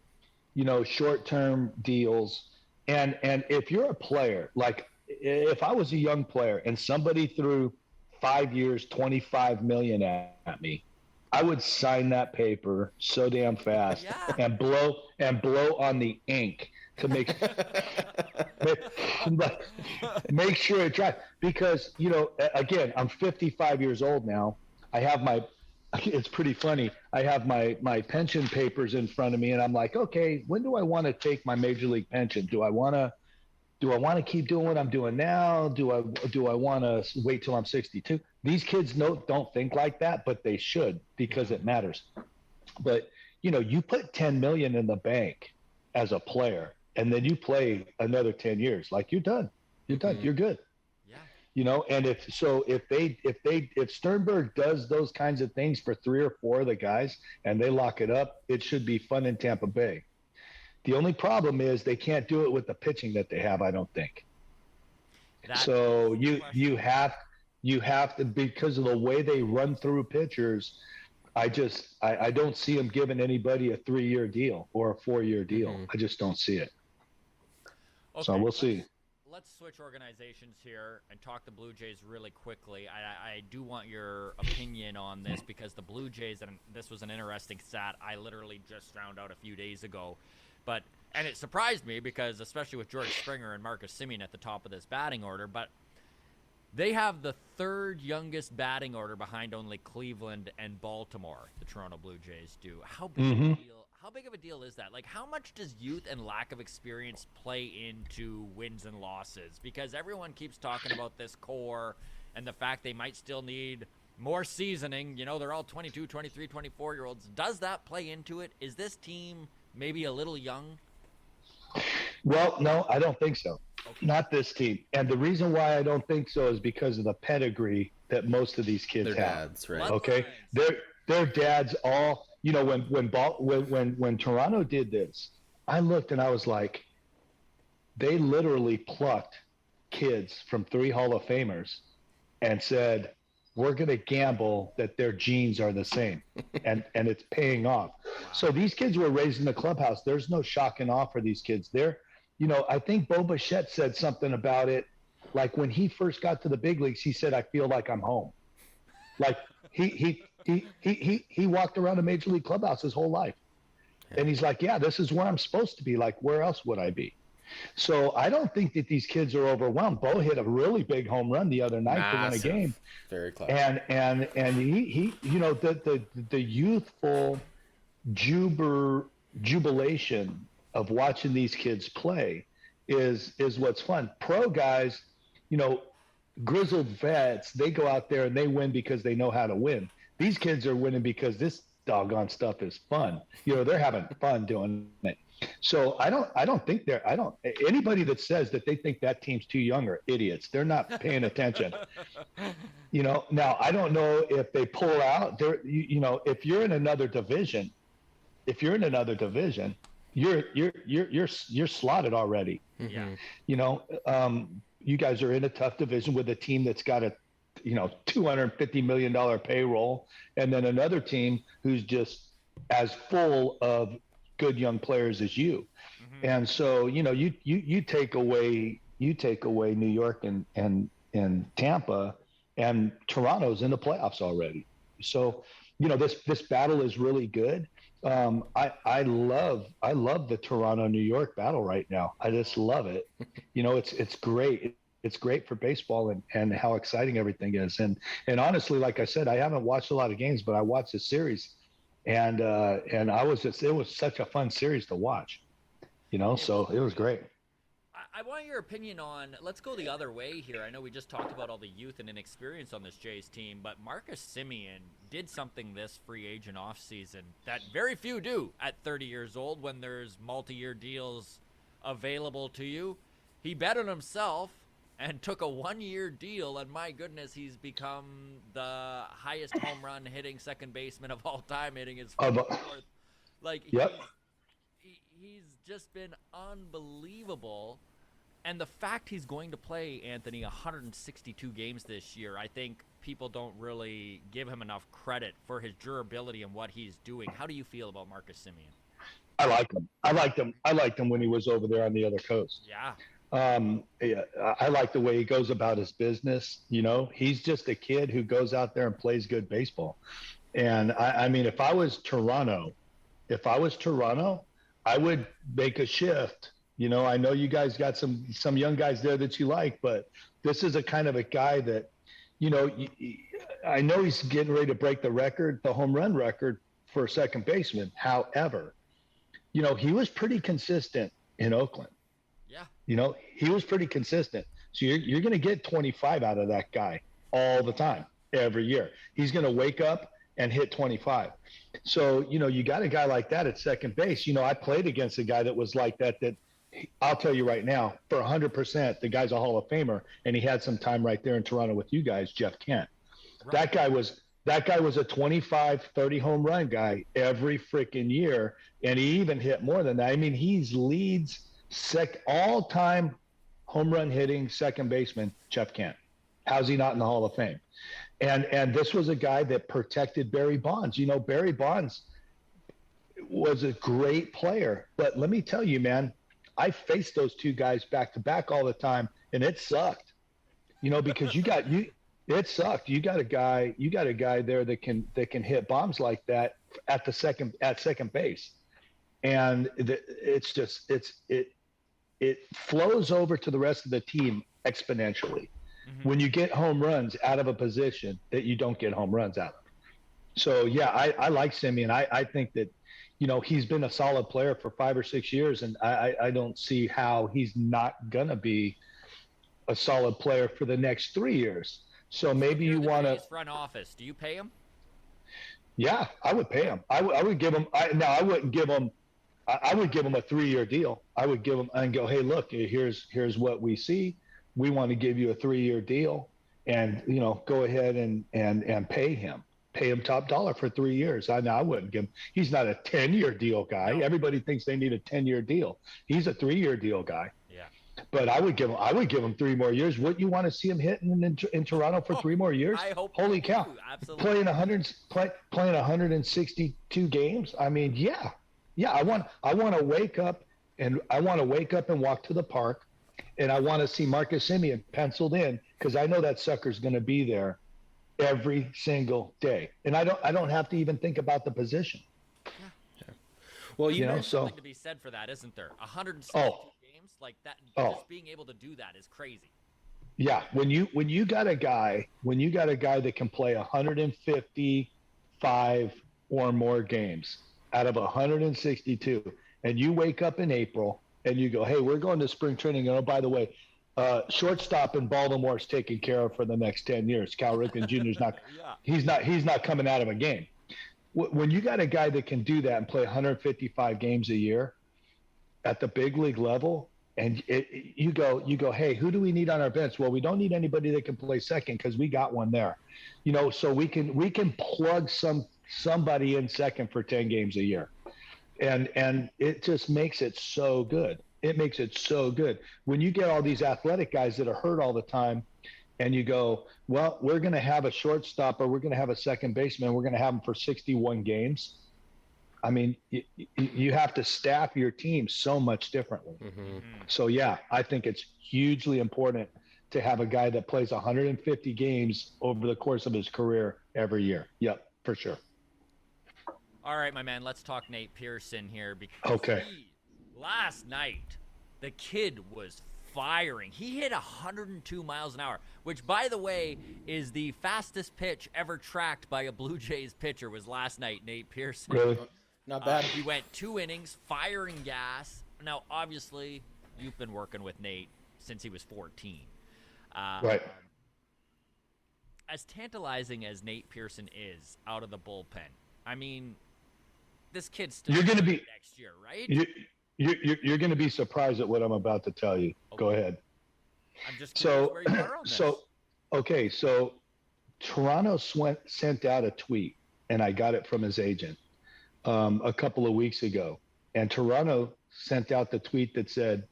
short term deals. And if you're a player, like if I was a young player and somebody threw 5 years, 25 million at me, I would sign that paper so damn fast and blow on the ink to make sure it dries. Because, again, I'm 55 years old now. It's pretty funny. I have my pension papers in front of me, and I'm like, okay, when do I want to take my major league pension? Do I want to keep doing what I'm doing now? Do I want to wait till I'm 62? These kids don't think like that, but they should, because it matters. But, you put 10 million in the bank as a player, and then you play another 10 years, like, you're done. You're done. You're good. Yeah. And if Sternberg does those kinds of things for 3 or 4 of the guys and they lock it up, it should be fun in Tampa Bay. The only problem is they can't do it with the pitching that they have, I don't think. So you have to, because of the way they run through pitchers, I don't see them giving anybody a 3-year deal or a 4-year deal. I just don't see it. Okay, so we'll see. Let's switch organizations here and talk the Blue Jays really quickly. I do want your opinion on this, because the Blue Jays, and this was an interesting stat I literally just found out a few days ago, and it surprised me, because especially with George Springer and Marcus Simeone at the top of this batting order, but they have the 3rd youngest batting order behind only Cleveland and Baltimore. The Toronto Blue Jays do. How big of a deal is that? Like, how much does youth and lack of experience play into wins and losses? Because everyone keeps talking about this core and the fact they might still need more seasoning. You know, they're all 22, 23, 24-year-olds. Does that play into it? Is this team maybe a little young? Well, no, I don't think so. Okay. Not this team. And the reason why I don't think so is because of the pedigree that most of these kids Their have. dads, right? Okay, their dads all. You know, when Toronto did this, I looked and I was like, they literally plucked kids from 3 Hall of Famers and said, we're going to gamble that their genes are the same, and it's paying off. Wow. So these kids were raised in the clubhouse. There's no shock and awe for these kids. You know, I think Bo Bichette said something about it. Like when he first got to the big leagues, he said, I feel like I'm home. Like he walked around a major league clubhouse his whole life. And he's like, yeah, this is where I'm supposed to be. Like, where else would I be? So I don't think that these kids are overwhelmed. Bo hit a really big home run the other night to win a game. Very close. And he you know, the youthful jubilation of watching these kids play is what's fun. Pro guys, you know, grizzled vets, they go out there and they win because they know how to win. These kids are winning because this doggone stuff is fun. You know, they're having fun doing it. So I don't think anybody that says that they think that team's too young are idiots. They're not paying attention. You know, now I don't know if they pull out. You know, if you're in another division, you're slotted already. Yeah. You know, you guys are in a tough division with a team that's got a, you know, $250 million payroll, and then another team who's just as full of good young players as you. Mm-hmm. And so, you know, you take away New York and Tampa, and Toronto's in the playoffs already. So, you know, this battle is really good. I love the Toronto New York battle right now. I just love it. You know, it's great. It's great for baseball and how exciting everything is. And honestly, like I said, I haven't watched a lot of games, but I watched the series, and it was such a fun series to watch, you know, so it was great. I want your opinion on, let's go the other way here. I know we just talked about all the youth and inexperience on this Jays team, but Marcus Simeone did something this free agent offseason that very few do at 30 years old when there's multi-year deals available to you. He bet on himself and took a 1-year deal, and my goodness, he's become the highest home run hitting second baseman of all time, hitting his fourth. Like, yep. He's just been unbelievable. And the fact he's going to play, Anthony, 162 games this year, I think people don't really give him enough credit for his durability and what he's doing. How do you feel about Marcus Simeone? I like him. I liked him when he was over there on the other coast. Yeah. I like the way he goes about his business. You know, he's just a kid who goes out there and plays good baseball. And I mean, if I was Toronto, I would make a shift. You know, I know you guys got some young guys there that you like, but this is a kind of a guy that, you know, I know he's getting ready to break the home run record for a second baseman. However, you know, he was pretty consistent in Oakland. Yeah. You know, he was pretty consistent. So you're going to get 25 out of that guy all the time, every year. He's going to wake up and hit 25. So, you know, you got a guy like that at second base. You know, I played against a guy that was like that I'll tell you right now, for 100%, the guy's a Hall of Famer, and he had some time right there in Toronto with you guys, Jeff Kent. Right. That guy was a 25, 30 home run guy every freaking year, and he even hit more than that. I mean, he's leads all-time home run hitting second baseman, Jeff Kent. How's he not in the Hall of Fame? And this was a guy that protected Barry Bonds. You know, Barry Bonds was a great player, but let me tell you, man, I faced those two guys back to back all the time, and it sucked. You know, because it sucked. You got a guy there that can hit bombs like that at second base, and it flows over to the rest of the team exponentially. Mm-hmm. When you get home runs out of a position that you don't get home runs out of. So yeah, I like Simeon. I think that, you know, he's been a solid player for 5 or 6 years, and I don't see how he's not gonna be a solid player for the next 3 years. So maybe You're you the want to. Jays front office. Do you pay him? Yeah, I would pay him. I would give him. I wouldn't give him. I would give him a 3-year deal. I would give him and go, hey, look, here's what we see. We want to give you a 3-year deal, and go ahead and pay him. Pay him top dollar for 3 years. I wouldn't give him. He's not a 10-year deal guy. No. Everybody thinks they need a 10-year deal. He's a 3-year deal guy. Yeah. But I would give him 3 more years. Wouldn't you want to see him hitting in Toronto for 3 more years? I hope. Holy cow! Absolutely. Playing 162 games. I mean, yeah. I want to wake up and walk to the park, and I want to see Marcus Simeone penciled in, because I know that sucker's going to be there every single day, and I don't have to even think about the position. Yeah. Well, there's something to be said for that, isn't there? 162 games like that. Just being able to do that is crazy. Yeah, when you got a guy that can play 155 or more games out of 162, and you wake up in April and you go, hey, we're going to spring training, and oh, by the way, shortstop in Baltimore is taken care of for the next 10 years. Cal Ripken Jr. is not he's not coming out of a game. When you got a guy that can do that and play 155 games a year at the big league level, and you go, hey, who do we need on our bench? Well, we don't need anybody that can play second, because we got one there. So we can plug somebody in second for 10 games a year. And it just makes it so good. It makes it so good. When you get all these athletic guys that are hurt all the time, and you go, well, we're going to have a shortstop, or we're going to have a second baseman, we're going to have them for 61 games. I mean, you have to staff your team so much differently. Mm-hmm. So, yeah, I think it's hugely important to have a guy that plays 150 games over the course of his career every year. Yep, for sure. All right, my man, let's talk Nate Pearson here. Because last night, the kid was firing. He hit 102 miles an hour, which, by the way, is the fastest pitch ever tracked by a Blue Jays pitcher, was last night, Nate Pearson. Really? Not bad. He went 2 innings, firing gas. Now, obviously, you've been working with Nate since he was 14. Right. As tantalizing as Nate Pearson is out of the bullpen, I mean, this kid's still you're going to be next year, right? You're going to be surprised at what I'm about to tell you. Okay. Go ahead. I'm just curious where you are on this. So Toronto sent out a tweet, and I got it from his agent a couple of weeks ago. And Toronto sent out the tweet that said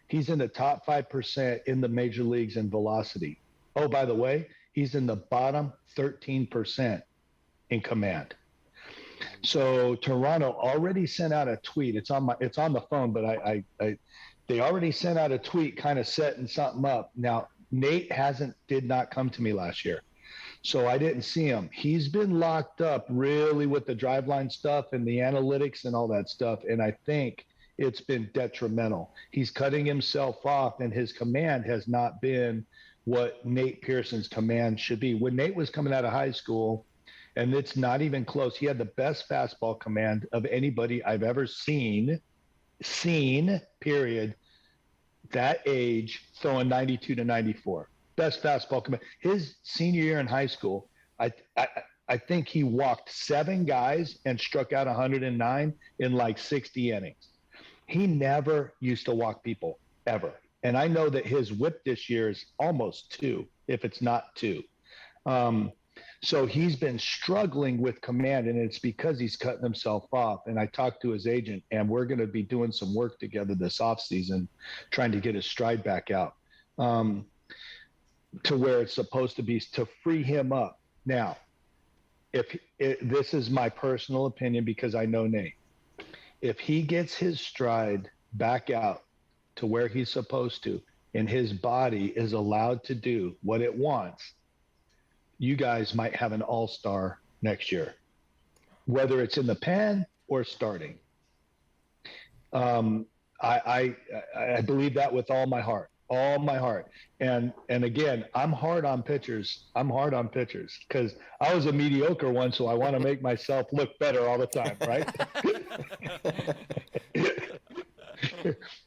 he's in the top 5% in the major leagues in velocity. Oh, by the way, he's in the bottom 13% in command. So Toronto already sent out a tweet. It's on the phone, but they already sent out a tweet kind of setting something up. Now, Nate did not come to me last year, so I didn't see him. He's been locked up really with the driveline stuff and the analytics and all that stuff, and I think it's been detrimental. He's cutting himself off, and his command has not been what Nate Pearson's command should be. When Nate was coming out of high school, and it's not even close, he had the best fastball command of anybody I've ever seen, period, that age, throwing 92 to 94. Best fastball command. His senior year in high school, I think he walked 7 guys and struck out 109 in like 60 innings. He never used to walk people, ever. And I know that his whip this year is almost 2, if it's not 2. So he's been struggling with command, and it's because he's cutting himself off. And I talked to his agent, and we're going to be doing some work together this offseason, trying to get his stride back out to where it's supposed to be, to free him up. Now, this is my personal opinion, because I know Nate. If he gets his stride back out to where he's supposed to, and his body is allowed to do what it wants, you guys might have an all-star next year, whether it's in the pen or starting. I believe that with all my heart. And again, I'm hard on pitchers because I was a mediocre one, so I want to make myself look better all the time, right?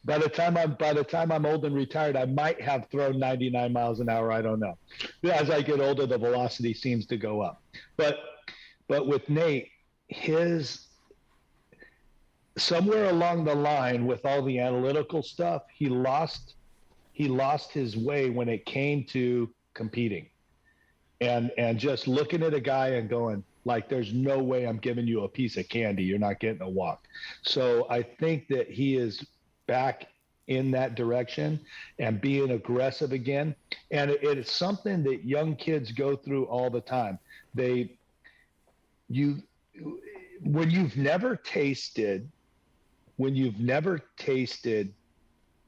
By the time I'm old and retired, I might have thrown 99 miles an hour. I don't know. As I get older, the velocity seems to go up. But with Nate, his somewhere along the line with all the analytical stuff, he lost his way when it came to competing, and just looking at a guy and going, like, there's no way I'm giving you a piece of candy. You're not getting a walk. So I think that he is back in that direction and being aggressive again. And it's something that young kids go through all the time. When you've never tasted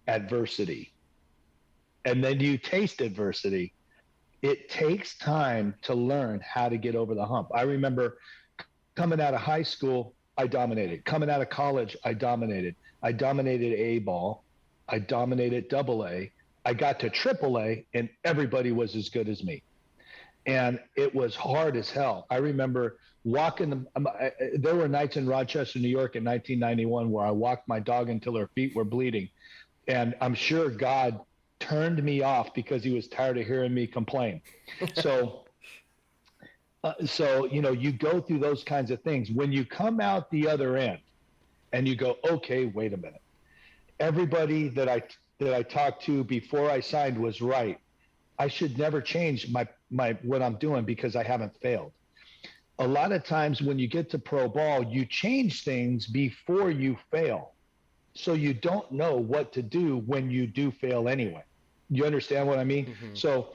adversity, and then you taste adversity, it takes time to learn how to get over the hump. I remember coming out of high school, I dominated. Coming out of college, I dominated. I dominated A ball. I dominated double A. I got to triple A, and everybody was as good as me. And it was hard as hell. I remember walking. There were nights in Rochester, New York in 1991 where I walked my dog until her feet were bleeding. And I'm sure God turned me off because he was tired of hearing me complain. So you go through those kinds of things. When you come out the other end and you go, okay, wait a minute. Everybody that I talked to before I signed was right. I should never change my what I'm doing because I haven't failed. A lot of times when you get to pro ball, you change things before you fail. So you don't know what to do when you do fail anyway. You understand what I mean? Mm-hmm. So,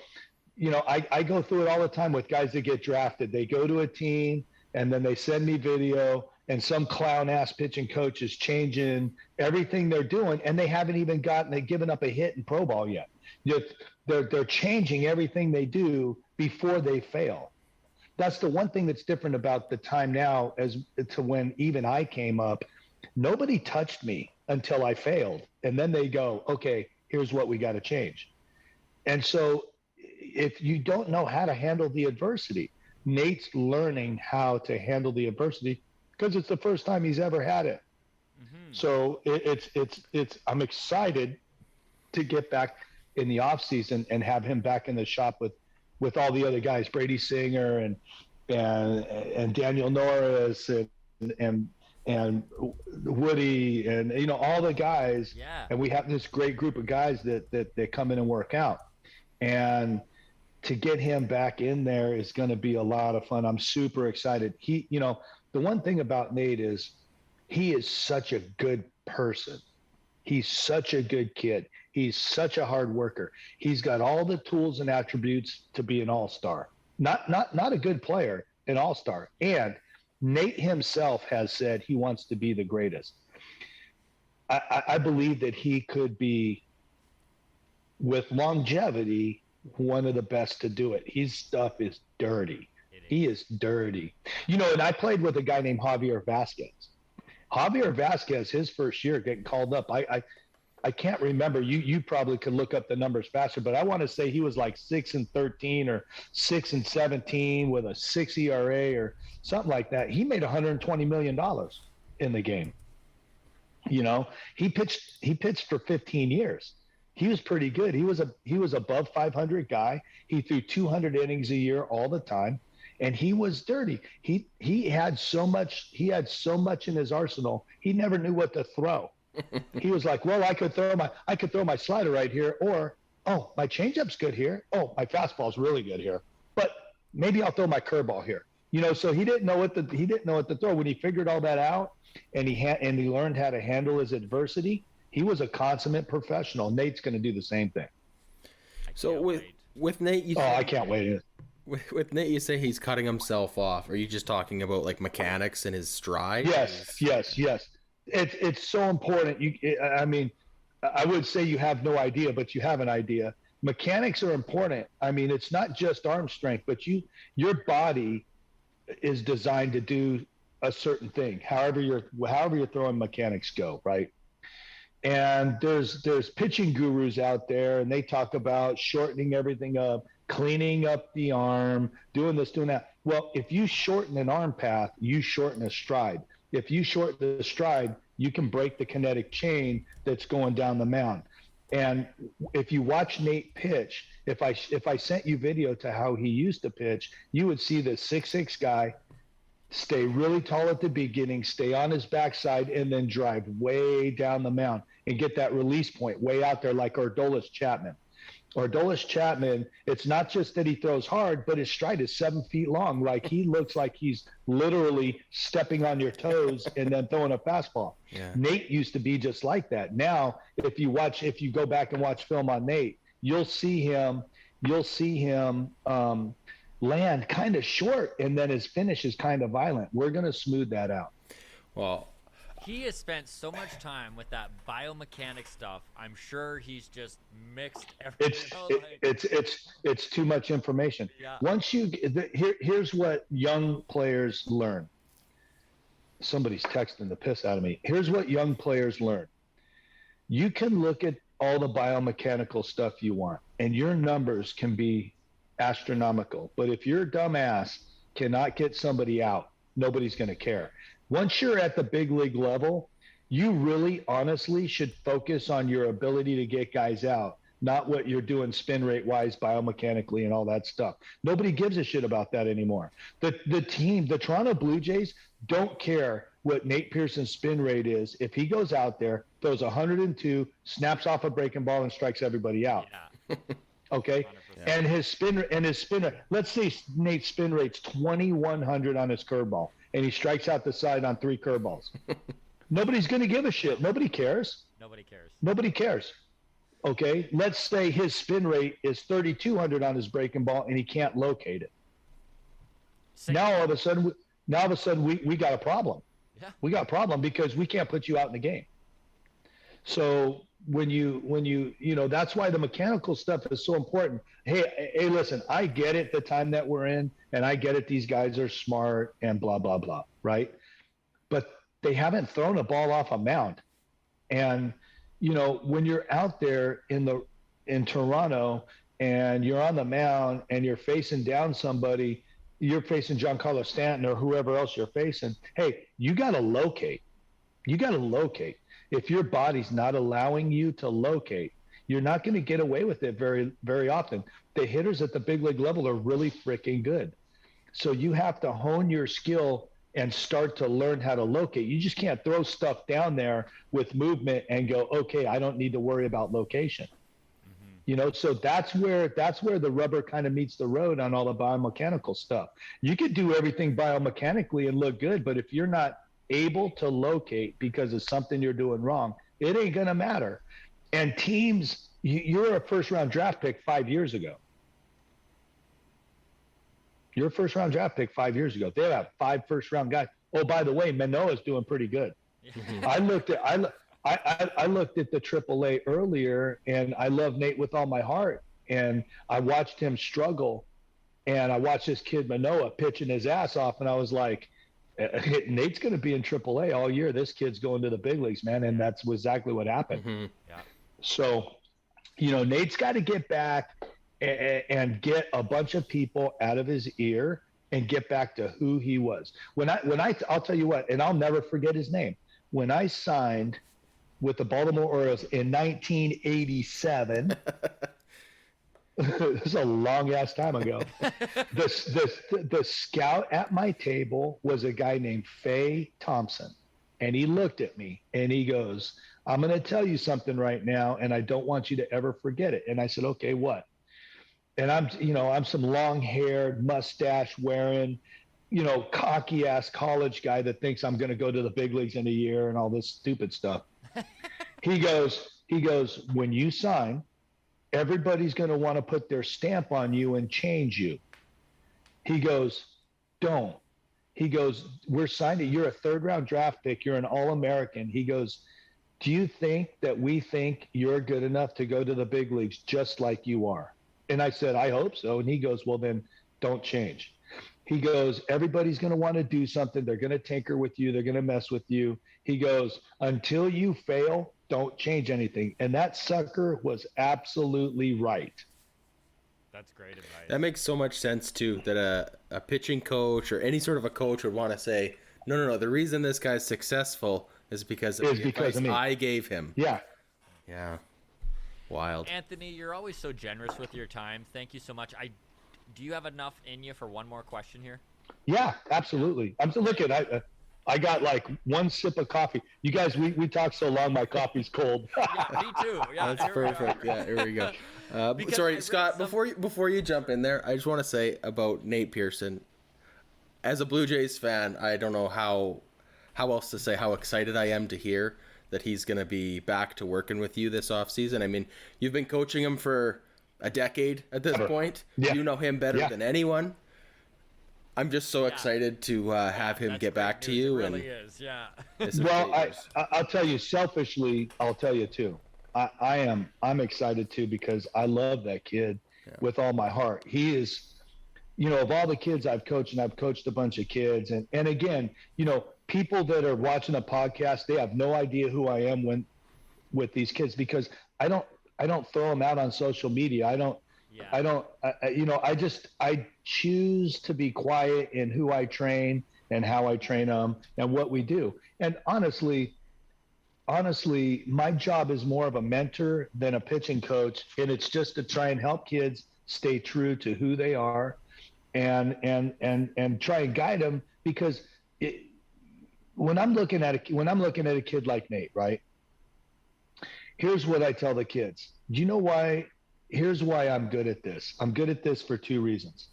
I go through it all the time with guys that get drafted. They go to a team and then they send me video, and some clown ass pitching coach is changing everything they're doing, and they haven't even given up a hit in pro ball yet. They're changing everything they do before they fail. That's the one thing that's different about the time now as to when even I came up. Nobody touched me until I failed, and then they go, okay, here's what we got to change. And so if you don't know how to handle the adversity, Nate's learning how to handle the adversity because it's the first time he's ever had it. Mm-hmm. So I'm excited to get back in the off season and have him back in the shop with all the other guys, Brady Singer and Daniel Norris and Woody and all the guys. Yeah. And we have this great group of guys that come in and work out. And to get him back in there is going to be a lot of fun. I'm super excited. The one thing about Nate is he is such a good person. He's such a good kid. He's such a hard worker. He's got all the tools and attributes to be an all-star. Not a good player, an all-star. And Nate himself has said he wants to be the greatest. I believe that he could be, with longevity, one of the best to do it. His stuff is dirty. He is dirty. And I played with a guy named Javier Vasquez. Javier Vasquez, his first year getting called up, I can't remember. You probably could look up the numbers faster, but I want to say he was like 6-13 or 6-17 with a 6 ERA or something like that. He made $120 million in the game. He pitched for 15 years. He was pretty good. He was above 500 guy. He threw 200 innings a year all the time, and he was dirty. He had so much in his arsenal. He never knew what to throw. He was like, well, I could throw my slider right here, or my changeup's good here. Oh, my fastball's really good here, but maybe I'll throw my curveball here. So he didn't know what to throw. When he figured all that out, and he learned how to handle his adversity, he was a consummate professional. Nate's going to do the same thing. So with Nate, I can't wait. With Nate, you say he's cutting himself off. Are you just talking about like mechanics and his stride? Yes. It's so important. I would say you have no idea, but you have an idea. Mechanics are important. It's not just arm strength, but your body is designed to do a certain thing. However you're throwing, mechanics go, right? And there's pitching gurus out there, and they talk about shortening everything up, cleaning up the arm, doing this, doing that. Well, if you shorten an arm path, you shorten a stride. If you shorten the stride, you can break the kinetic chain that's going down the mound. And if you watch Nate pitch, if I sent you video to how he used to pitch, you would see the 6'6" guy stay really tall at the beginning, stay on his backside, and then drive way down the mound and get that release point way out there like Aroldis Chapman. Aroldis Chapman, it's not just that he throws hard, but his stride is 7 feet long. Like he looks like he's literally stepping on your toes and then throwing a fastball. Yeah. Nate used to be just like that. Now, if you go back and watch film on Nate, you'll see him land kind of short, and then his finish is kind of violent. We're going to smooth that out. Well, he has spent so much time with that biomechanic stuff. I'm sure he's just mixed everything. It's too much information. Yeah. Once here's what young players learn. Somebody's texting the piss out of me. Here's what young players learn. You can look at all the biomechanical stuff you want, and your numbers can be astronomical. But if your dumbass cannot get somebody out, nobody's going to care. Once you're at the big league level, you really honestly should focus on your ability to get guys out, not what you're doing spin rate wise, biomechanically, and all that stuff. Nobody gives a shit about that anymore. The Toronto Blue Jays don't care what Nate Pearson's spin rate is. If he goes out there, throws 102, snaps off a breaking ball, and strikes everybody out. Yeah. Okay. 100%. And his spinner, let's say Nate's spin rate's 2,100 on his curveball, and he strikes out the side on 3 curveballs. Nobody's going to give a shit. Nobody cares. Nobody cares. Okay. Let's say his spin rate is 3,200 on his breaking ball, and he can't locate it. Now all of a sudden we got a problem. Yeah. We got a problem because we can't put you out in the game. So when you that's why the mechanical stuff is so important. Hey, listen, I get it, the time that we're in, and I get it, these guys are smart and blah, blah, blah, right? But they haven't thrown a ball off a mound. And, when you're out there in Toronto and you're on the mound and you're facing down somebody, you're facing Giancarlo Stanton or whoever else you're facing, hey, you got to locate. If your body's not allowing you to locate, you're not going to get away with it very, very often. The hitters at the big league level are really freaking good. So you have to hone your skill and start to learn how to locate. You just can't throw stuff down there with movement and go, okay, I don't need to worry about location. Mm-hmm. So that's where the rubber kind of meets the road on all the biomechanical stuff. You could do everything biomechanically and look good, but if you're not able to locate because of something you're doing wrong, it ain't gonna matter. And teams, you're a first-round draft pick 5 years ago. You're a first-round draft pick 5 years ago. They have 5 first-round guys. Oh, by the way, Manoa's doing pretty good. I looked at the AAA earlier, and I love Nate with all my heart. And I watched him struggle, and I watched this kid Manoa pitching his ass off, and I was like, Nate's going to be in AAA all year. This kid's going to the big leagues, man, and that's exactly what happened. Mm-hmm. Yeah. So, Nate's got to get back and get a bunch of people out of his ear and get back to who he was. I'll tell you what, and I'll never forget his name. When I signed with the Baltimore Orioles in 1987. This is a long ass time ago. The scout at my table was a guy named Fay Thompson, and he looked at me and he goes, "I'm going to tell you something right now, and I don't want you to ever forget it." And I said, "Okay, what?" And I'm some long-haired, mustache-wearing, cocky-ass college guy that thinks I'm going to go to the big leagues in a year and all this stupid stuff. He goes, "When you sign, everybody's going to want to put their stamp on you and change you." He goes, "Don't." He goes, "We're signing. You're a 3rd-round draft pick. You're an All-American." He goes, "Do you think that we think you're good enough to go to the big leagues just like you are?" And I said, "I hope so." And he goes, "Well, then don't change." He goes, "Everybody's going to want to do something. They're going to tinker with you. They're going to mess with you." He goes, "Until you fail, don't change anything." And that sucker was absolutely right. That's great advice. That makes so much sense, too, that a pitching coach or any sort of a coach would want to say, no, the reason this guy's successful is because is of the because of advice me. I gave him. Yeah. Yeah. Wild. Anthony, you're always so generous with your time. Thank you so much. Do you have enough in you for one more question here? Yeah, absolutely. I'm looking. I got like one sip of coffee. You guys, we talked so long, my coffee's cold. Yeah, me too. Yeah, That's perfect. Yeah, here we go. Sorry, Scott. Before you jump in there, I just want to say about Nate Pearson. As a Blue Jays fan, I don't know how else to say how excited I am to hear that he's going to be back to working with you this offseason. I mean, you've been coaching him for a decade at this point. Yeah. You know him better than anyone. I'm just so excited to have him get back to you. It really is, yeah. Well, I'll tell you, selfishly, I'll tell you too. I'm excited too because I love that kid with all my heart. He is, of all the kids I've coached, and I've coached a bunch of kids, and again, people that are watching a podcast, they have no idea who I am with these kids because I don't throw them out on social media. I choose to be quiet in who I train and how I train them and what we do. And honestly, my job is more of a mentor than a pitching coach. And it's just to try and help kids stay true to who they are and try and guide them because when I'm looking at a kid like Nate, right? Here's what I tell the kids. Do you know why? Here's why I'm good at this. I'm good at this for two reasons.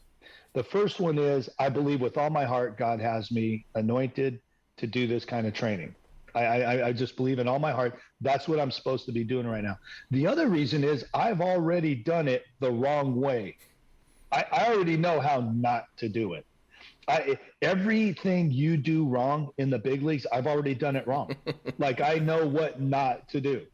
The first one is I believe with all my heart God has me anointed to do this kind of training. I just believe in all my heart that's what I'm supposed to be doing right now. The other reason is I've already done it the wrong way. I already know how not to do it. Everything you do wrong in the big leagues, I've already done it wrong. Like I know what not to do.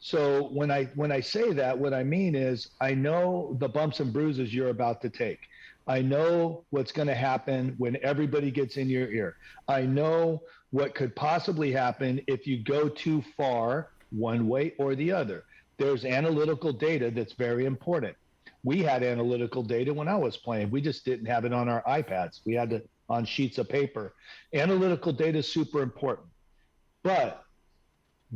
So when I say that, what I mean is I know the bumps and bruises you're about to take. I know what's going to happen when everybody gets in your ear. I know what could possibly happen if you go too far one way or the other. There's analytical data that's very important. We had analytical data when I was playing. We just didn't have it on our iPads. We had it on sheets of paper. Analytical data is super important. But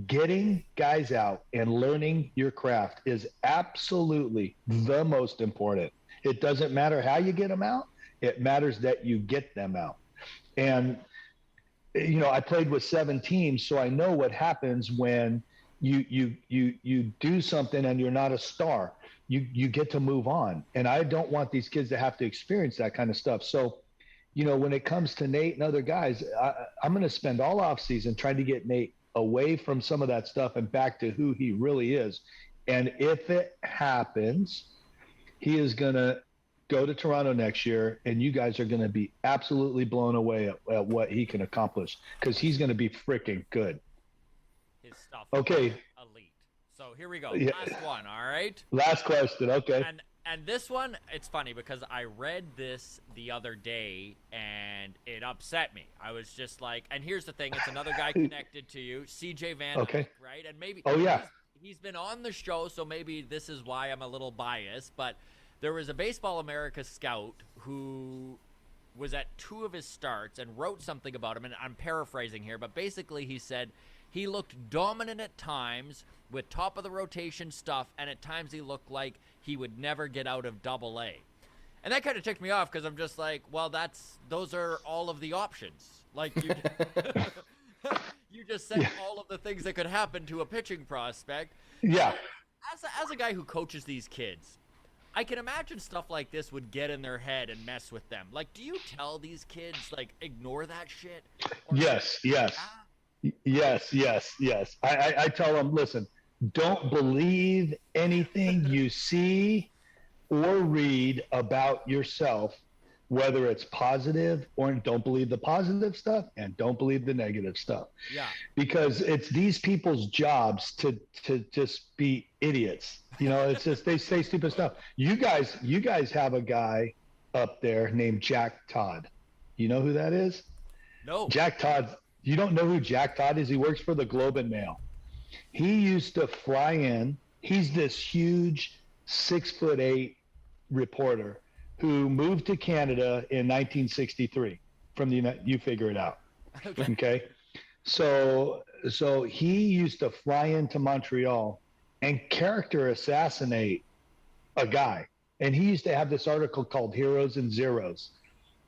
getting guys out and learning your craft is absolutely the most important. It doesn't matter how you get them out. It matters that you get them out. And, I played with 7 teams, so I know what happens when you do something and you're not a star. You get to move on. And I don't want these kids to have to experience that kind of stuff. So, when it comes to Nate and other guys, I'm going to spend all offseason trying to get Nate away from some of that stuff and back to who he really is. And if it happens, he is going to go to Toronto next year, and you guys are going to be absolutely blown away at what he can accomplish because he's going to be freaking good. His stuff okay. is elite. So here we go. Yeah. Last one, all right? Last question, okay. And this one, it's funny because I read this the other day and it upset me. I was just like, and here's the thing, it's another guy connected to you, CJ Van Dyke, right? And maybe he's been on the show, so maybe this is why I'm a little biased, but there was a Baseball America scout who was at 2 of his starts and wrote something about him, and I'm paraphrasing here, but basically he said he looked dominant at times with top of the rotation stuff, and at times he looked like he would never get out of Double-A. And that kind of ticked me off because I'm just like, well, those are all of the options. Like you, you just said all of the things that could happen to a pitching prospect. Yeah. As a guy who coaches these kids, I can imagine stuff like this would get in their head and mess with them. Like, do you tell these kids, like, ignore that shit? Yes. I tell them, listen, don't believe anything you see or read about yourself, whether it's positive or don't believe the positive stuff and don't believe the negative stuff. Yeah. Because it's these people's jobs to just be idiots. It's just they say stupid stuff. You guys have a guy up there named Jack Todd. You know who that is? No. Jack Todd. You don't know who Jack Todd is? He works for the Globe and Mail. He used to fly in. He's this huge 6'8" reporter who moved to Canada in 1963 from the United. You figure it out. Okay. So he used to fly into Montreal and character assassinate a guy. And he used to have this article called Heroes and Zeros.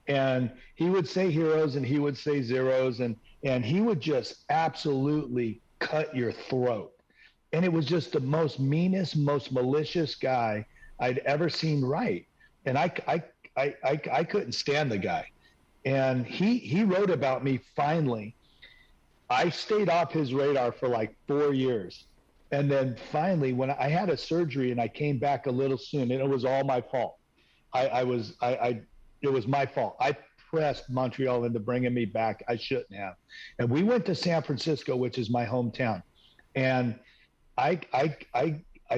And he would say heroes and he would say zeros, and he would just absolutely cut your throat. And it was just the most meanest, most malicious guy I'd ever seen write. And I couldn't stand the guy. And he wrote about me finally. I stayed off his radar for like 4 years. And then finally, when I had a surgery and I came back a little soon, and it was all my fault. It was my fault. I pressed Montreal into bringing me back. I shouldn't have. And we went to San Francisco, which is my hometown. And I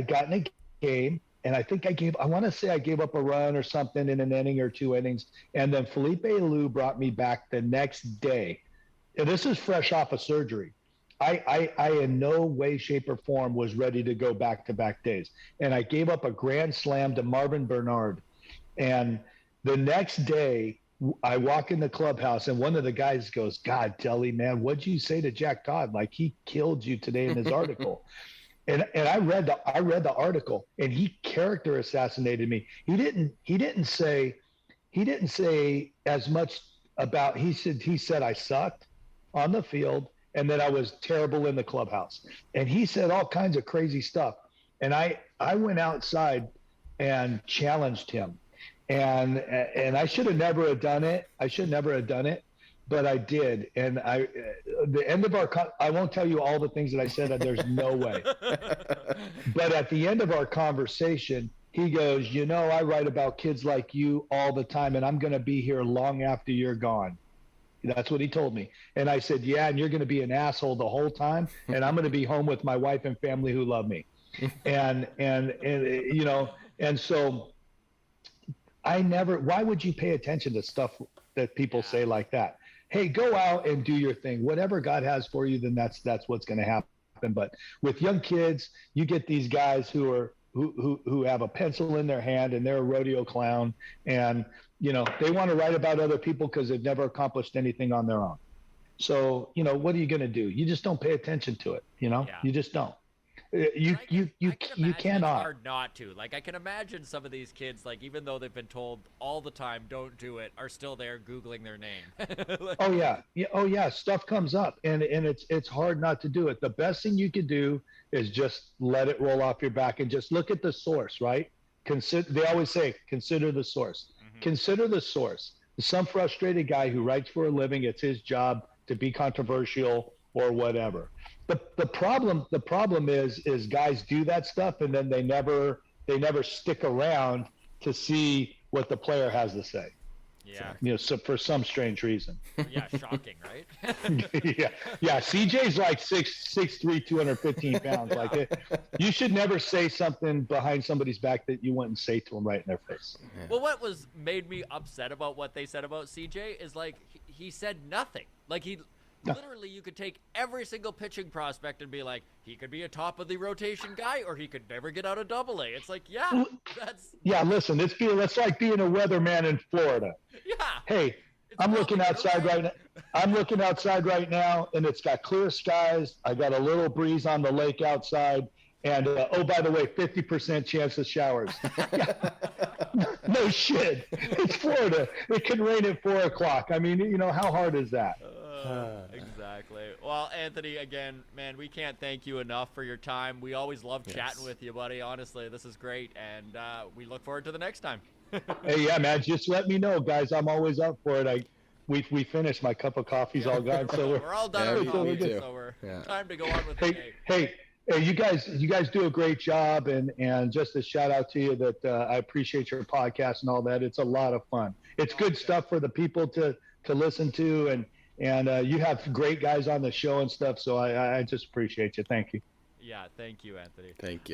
got in a game, and I think I want to say I gave up a run or something in an inning or 2 innings. And then Felipe Alou brought me back the next day. And this is fresh off of surgery. I in no way, shape, or form was ready to go back-to-back days. And I gave up a grand slam to Marvin Bernard. And the next day, I walk in the clubhouse, and one of the guys goes, "God, Telly, man, what'd you say to Jack Todd? Like, he killed you today in his article." And I read the article, and he character assassinated me. He didn't say as much about. He said I sucked on the field, and that I was terrible in the clubhouse. And he said all kinds of crazy stuff. And I went outside and challenged him. And I should have never have done it. But I did. And the end of I won't tell you all the things that I said. There's no way. But at the end of our conversation, he goes, I write about kids like you all the time, and I'm going to be here long after you're gone. That's what he told me. And I said, yeah, and you're going to be an asshole the whole time, and I'm going to be home with my wife and family who love me. And so why would you pay attention to stuff that people say like that? Hey, go out and do your thing. Whatever God has for you, then that's what's going to happen. But with young kids, you get these guys who have a pencil in their hand, and they're a rodeo clown, and they want to write about other people because they've never accomplished anything on their own. So, what are you going to do? You just don't pay attention to it. You just don't. You cannot. It's hard not to. Like, I can imagine some of these kids, like, even though they've been told all the time, don't do it, are still there Googling their name. Oh yeah. Stuff comes up, and it's hard not to do it. The best thing you could do is just let it roll off your back and just look at the source, right? They always say, consider the source. Mm-hmm. Consider the source. Some frustrated guy who writes for a living, it's his job to be controversial or whatever. The problem is guys do that stuff, and then they never stick around to see what the player has to say. Yeah. So for some strange reason. Yeah, shocking, right? Yeah. CJ's like 6'3", 215 pounds. Like you should never say something behind somebody's back that you wouldn't say to them right in their face. Yeah. Well, what made me upset about what they said about CJ is, like, he said nothing. Like, literally, you could take every single pitching prospect and be like, he could be a top of the rotation guy, or he could never get out of Double-A. It's like, listen, it's like being a weatherman in Florida. Yeah. Hey, I'm looking outside right now. I'm looking outside right now, and it's got clear skies. I got a little breeze on the lake outside, and by the way, 50% chance of showers. No shit. It's Florida. It can rain at 4:00. I mean, how hard is that? Exactly. Well, Anthony, again, man, we can't thank you enough for your time. We always love chatting with you, buddy. Honestly, this is great, and we look forward to the next time. Hey, yeah, man, just let me know, guys. I'm always up for it. We finished. My cup of coffee's all gone, so we're all done. So we're time to go on with the game. Hey, you guys do a great job, and just a shout out to you that I appreciate your podcast and all that. It's a lot of fun. It's good stuff for the people to listen to, and you have great guys on the show and stuff, so I just appreciate you. Thank you. Yeah, thank you, Anthony. Thank you.